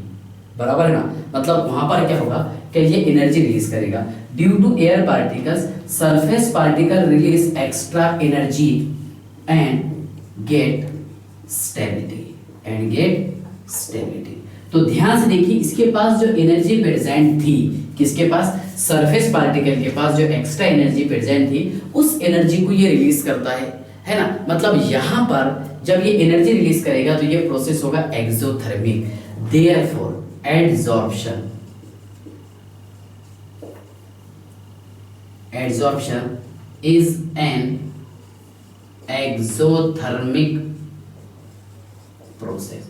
Speaker 1: बराबर है ना। मतलब वहां पर क्या होगा कि ये एनर्जी रिलीज करेगा। Due to air particles surface particle release extra energy and get stability. तो ध्यान से देखिए, इसके पास जो एनर्जी प्रेजेंट थी, किसके पास? सरफेस पार्टिकल के पास जो एक्स्ट्रा एनर्जी प्रेजेंट थी, उस एनर्जी को ये रिलीज करता है ना। मतलब यहां पर जब ये एनर्जी रिलीज करेगा तो ये प्रोसेस होगा exothermic. Therefore adsorption is an exothermic process.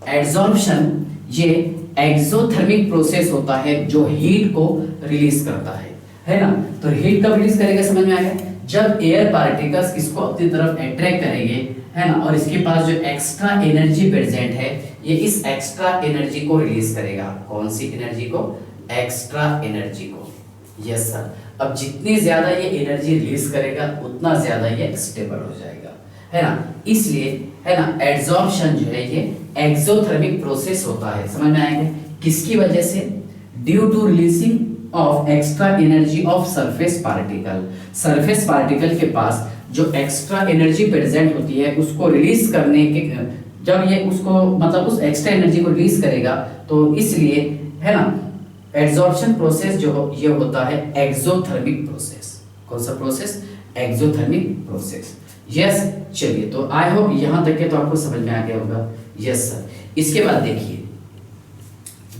Speaker 1: Adsorption ये एक्सोथर्मिक प्रोसेस होता है जो हीट को रिलीज करता है ना। तो हीट कब रिलीज करेगा, समझ में आ गया? जब एयर पार्टिकल्स इसको अपनी तरफ अट्रैक्ट करेंगे, है ना, और इसके पास जो एक्स्ट्रा एनर्जी प्रेजेंट है, ये इस एक्स्ट्रा एनर्जी को रिलीज करेगा। कौन सी एनर्जी को? एक्स्ट्रा एनर्जी को। Yes sir. अब जितनी ज्यादा ये एनर्जी रिलीज करेगा उतना ज्यादा ये स्टेबल हो जाएगा, है ना। इसलिए, है ना, एडजॉर्प्शन जो है ये एक्सोथर्मिक प्रोसेस होता है। समझ में आएगा? किसकी वजह से? Due to releasing of extra energy of surface particle. Surface particle के पास जो एक्स्ट्रा एनर्जी प्रेजेंट होती है, उसको रिलीज करने के, जब ये उसको मतलब उस एक्स्ट्रा एनर्जी को रिलीज करेगा, तो इसलिए, है ना, एडजॉर्प्शन प्रोसेस जो ये होता है एक्सोथर्मिक प्रोसेस। कौन सा प्रोसेस? Exothermic process. यस। चलिए, तो आई होप यहां तक के तो आपको समझ में आ गया होगा। Yes sir. इसके बाद देखिए,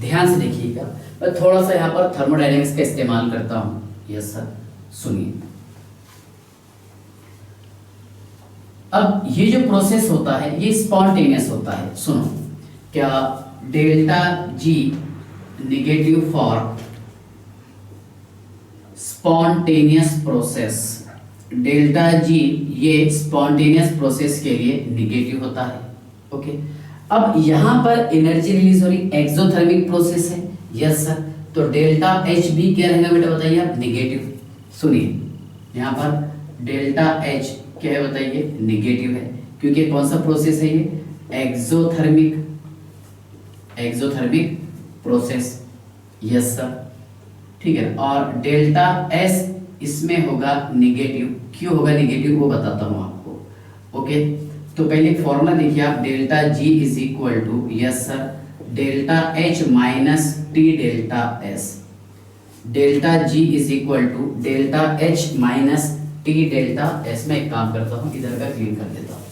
Speaker 1: ध्यान से देखिएगा, मैं थोड़ा सा यहाँ पर थर्मोडायनेमिक्स का इस्तेमाल करता हूं। यस सर, सुनिए। अब ये जो प्रोसेस होता है ये स्पॉन्टेनियस होता है। सुनो, क्या delta G negative for spontaneous process, delta G ये स्पॉन्टेनियस प्रोसेस के लिए नेगेटिव होता है। ओके। अब यहां पर एनर्जी रिलीज हो रही, एक्सोथर्मिक प्रोसेस है। Yes sir. तो डेल्टा एच भी क्या रहेगा बेटा, बताइए आप? नेगेटिव। सुनिए, यहां पर डेल्टा एच क्या है बताइए? नेगेटिव है, क्योंकि कौन सा प्रोसेस है ये? Exothermic process. यस सर, ठीक है। और डेल्टा एस इसमें होगा नेगेटिव। क्यों होगा नेगेटिव वो बताता हूं आपको। ओके। तो पहले फॉर्मूला देखिए आप, delta G is equal to, yes sir, delta H minus T delta S. Delta G is equal to delta H minus T delta S. में एक काम करता हूं, इधर का क्लीन कर देता हूं।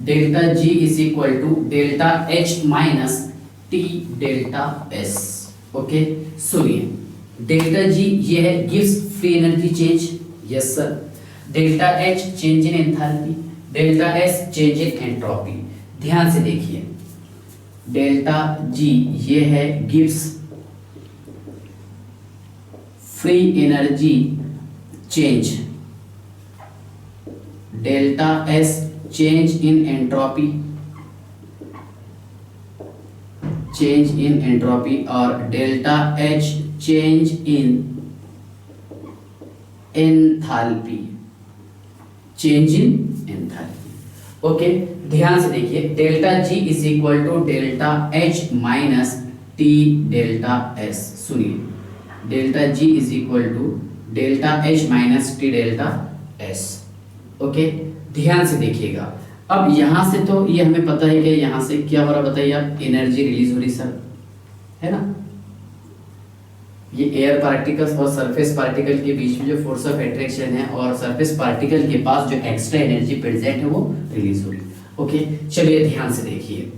Speaker 1: Delta G is equal to delta H minus T delta S. Okay. सुनिए, डेल्टा जी ये है gives free energy change. Yes sir. Delta H change in enthalpy, delta S change in entropy. ध्यान से देखिए, delta G ये है gives free energy change, delta S change in entropy, और delta H change in enthalpy, okay. ध्यान से देखिए, delta G is equal to delta H minus T delta S. सुनिए, delta G is equal to delta H minus T delta S. Okay. ध्यान से देखिएगा, अब यहां से तो ये हमें पता है कि यहां से क्या हो रहा बताइए आप? एनर्जी रिलीज हो रही सर, है ना। ये एयर पार्टिकल्स और सरफेस पार्टिकल के बीच में जो फोर्स ऑफ अट्रैक्शन है, और सरफेस पार्टिकल के पास जो एक्स्ट्रा एनर्जी प्रेजेंट है वो रिलीज हो रही। ओके। चलिए ध्यान से देखिए,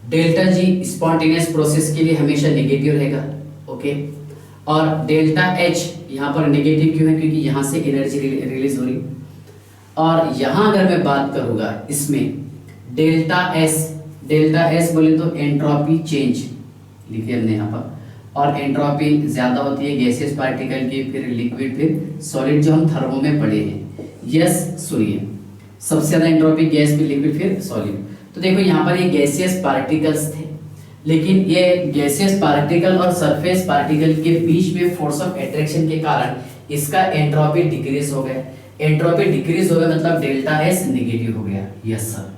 Speaker 1: डेल्टा जी स्पॉन्टेनियस प्रोसेस के लिए हमेशा नेगेटिव रहेगा। ओके। और डेल्टा एच यहाँ पर नेगेटिव क्यों है? क्योंकि यहाँ से एनर्जी रिलीज हो रही। और यहाँ अगर मैं बात करूँगा इसमें डेल्टा एस बोले तो एंट्रोपी चेंज लिखिए हमने यहाँ पर, और एंट्रोपी ज़्यादा होती है गैसियस पार्टिकल की, फिर लिक्विड, फिर सॉलिड, जो हम थर्मो में पढ़े हैं। यस सुनिए, सबसे ज़्यादा एंट्रोपी गैस, फिर लिक्विड, फिर सॉलिड। तो देखो यहाँ पर ये गैसियस पार्टिकल्स थे, लेकिन ये गैसियस पार्टिकल और सरफेस पार्टिकल के बीच में फोर्स ऑफ अट्रैक्शन के कारण इसका एंट्रोपी डिक्रीज हो गया। एंट्रोपी डिक्रीज हो गया मतलब डेल्टा एस नेगेटिव हो गया। यस सर,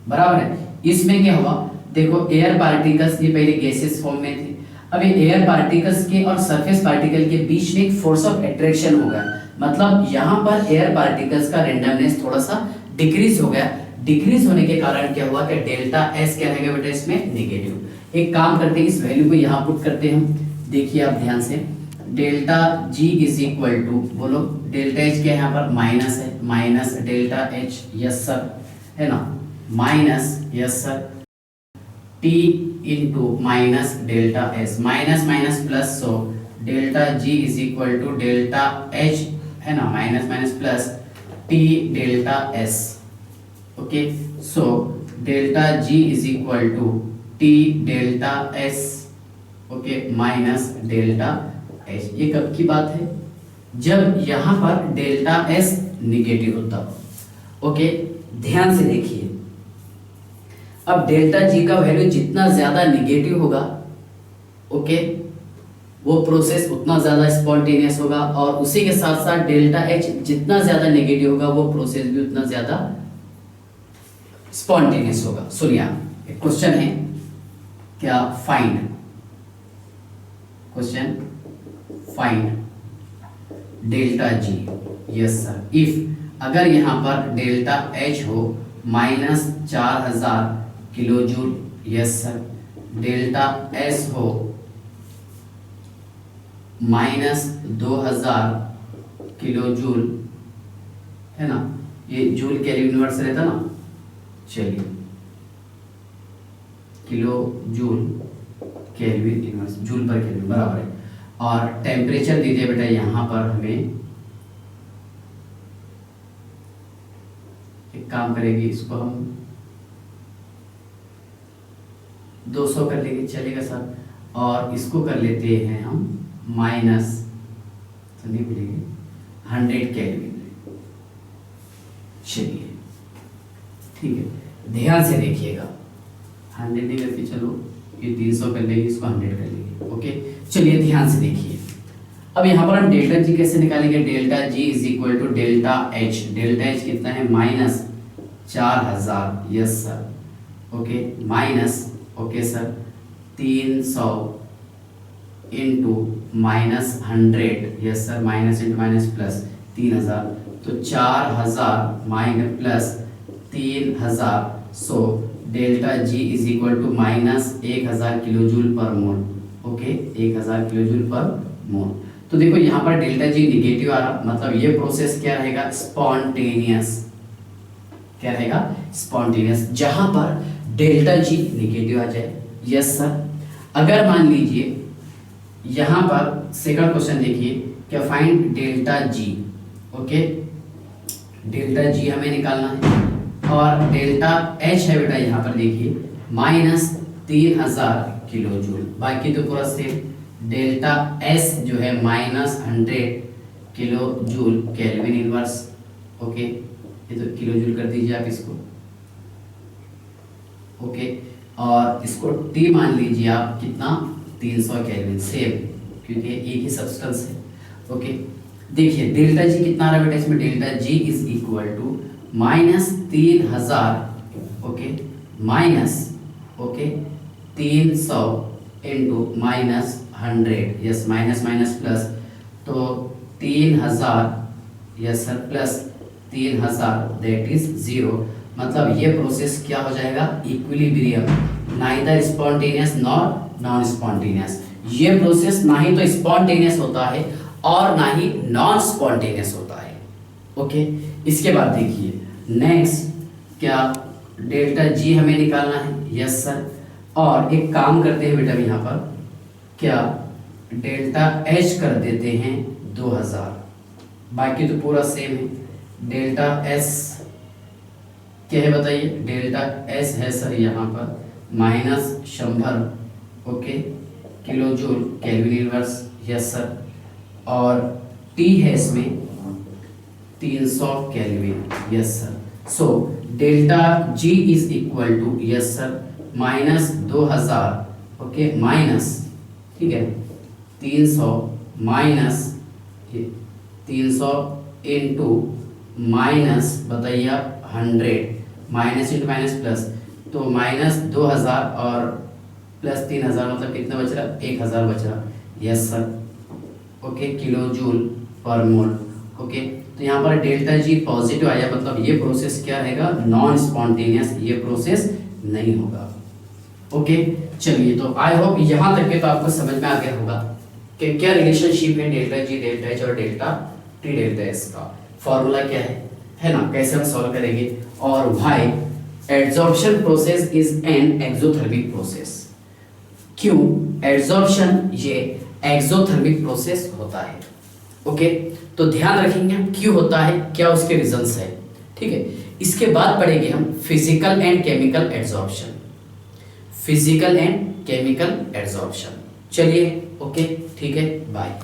Speaker 1: बराबर है। इसमें क्या हुआ, देखो एयर पार्टिकल्स ये पहले गैसियस फॉर्म में थे, अब ये एयर पार्टिकल्स के और सरफेस पार्टिकल के बीच में एक फोर्स ऑफ अट्रैक्शन हो गया, मतलब यहाँ पर एयर पार्टिकल्स का रेंडमनेस थोड़ा सा डिक्रीज हो गया। डिक्रीज होने के कारण क्या हुआ कि डेल्टा एस क्या रहेगा बेटा इसमें नेगेटिव। एक काम करते हैं, इस वैल्यू को यहाँ पुट करते हैं हम। देखिए आप ध्यान से, delta G is equal to, बोलो डेल्टा एच क्या है यहाँ पर माइनस है, minus delta H, yes sir, है ना, minus, yes sir, T into minus delta S, minus minus plus, so delta G is equal to delta H, है ना, minus minus plus T delta S. Okay, so delta G is equal to T delta S, okay, minus delta H. ये कब की बात है, जब यहाँ पर डेल्टा एस निगेटिव होता। ओके, ध्यान से देखिए, अब डेल्टा जी का वैल्यू जितना ज्यादा निगेटिव होगा, ओके, वो प्रोसेस उतना ज्यादा स्पॉन्टेनियस होगा, और उसी के साथ साथ डेल्टा एच जितना ज्यादा नेगेटिव होगा वो प्रोसेस भी उतना ज्यादा स्पॉन्टेनियस होगा। सुनिए, एक क्वेश्चन है क्या, find, question find delta G. Yes sir, if अगर यहाँ पर डेल्टा एच हो minus 4000 kilo joule, yes sir, delta S हो माइनस 2000 किलो जूल, है ना, ये जूल केल्विन इनवर्स रहता ना, चलिए kilo joule kelvin inverse, joule पर केल्विन बराबर है। और टेम्परेचर दे दिया बेटा यहाँ पर हमें, एक काम करेगी, इसको हम 200 कर लेंगे, चलेगा सर, और इसको कर लेते हैं हम माइनस, तो नहीं भूलेंगे, 100 केल्विन। चलिए ठीक है, ध्यान से देखिएगा, 100 नहीं करके चलो ये 300 कर लेंगे, इसको 100 कर लेंगे। ओके, चलिए ध्यान से देखिए, अब यहाँ पर हम डेल्टा जी कैसे निकालेंगे, delta G is equal to delta H, delta H कितना है minus 4000, yes sir, okay, minus, okay sir, 300 into minus 100, yes sir, minus into minus plus 3000, तो 4000 minus plus 3000, so delta G is equal to minus 1000 kilo joule per mole. Okay, 1000 kilo joule per मोल। तो देखो यहाँ पर delta G negative आ रहा, मतलब ये process क्या रहेगा, स्पॉन्टेनियस, क्या रहेगा, स्पॉन्टेनियस, जहां पर डेल्टा जी निगेटिव आ जाए। यस सर, अगर मान लीजिए यहाँ पर सेकंड क्वेश्चन देखिए, क्या find delta G, okay, delta G हमें निकालना है, और डेल्टा एच है बेटा यहाँ पर देखिए माइनस 3000 किलो जूल, बाकी तो पूरा सेम। डेल्टा एस जो है minus 100 kilo joule kelvin inverse, okay, ये तो किलो जूल कर दीजिए आप इसको, ओके, और इसको टी मान लीजिए आप कितना, 300 केल्विन, सेम, क्योंकि एक ही सब्सटेंस है। ओके, देखिए डेल्टा जी कितना आ रहा है बेटा इसमें, delta G is equal to minus 3000, okay, minus, okay, 300 into minus 100, yes, minus minus plus, तो 3000, yes sir, plus 3000 that is 0, मतलब ये प्रोसेस क्या हो जाएगा, equilibrium, neither spontaneous nor non spontaneous. ये प्रोसेस ना ही तो स्पॉन्टेनियस होता है और ना ही नॉन स्पॉन्टेनियस होता है। ओके, इसके बाद देखिए नेक्स्ट, क्या डेल्टा जी हमें निकालना है, यस सर, और एक काम करते हैं बेटा यहाँ पर, क्या डेल्टा एच कर देते हैं 2000, बाकी तो पूरा सेम है। डेल्टा एस क्या है बताइए, डेल्टा एस है सर यहाँ पर minus 100, okay, kilo joule kelvin inverse, yes sir. और T है इसमें 300 kelvin, yes sir. So delta G is equal to, yes sir, minus 2000, okay, minus, ठीक है, 300 माइनस 300 इंटू माइनस, बताइए आप, 100, माइनस इंटू माइनस प्लस, तो माइनस 2000 और plus 3000 मतलब कितना बच रहा, 1000 बच रहा, yes sir, okay, kilo joule per mole, okay. तो यहाँ पर डेल्टा जी पॉजिटिव आया, मतलब ये प्रोसेस क्या रहेगा, नॉन स्पॉन्टेनियस, ये प्रोसेस नहीं होगा, ओके। चलिए, तो आई होप यहाँ तक के तो आपको समझ में आ गया होगा कि क्या रिलेशनशिप है डेल्टा जी डेल्टा एच और डेल्टा टी डेल्टा एस का, फॉर्मूला क्या है ना, कैसे हम सॉल्व करेंगे, और why adsorption process is an exothermic process, क्यों एड्सॉर्प्शन ये एक्सोथर्मिक प्रोसेस होता है, ओके। तो ध्यान रखेंगे क्यों होता है, क्या उसके रीजंस है, ठीक है। इसके बाद पढ़ेंगे हम physical and chemical adsorption, physical and chemical adsorption. चलिए, ओके, ठीक है, बाय।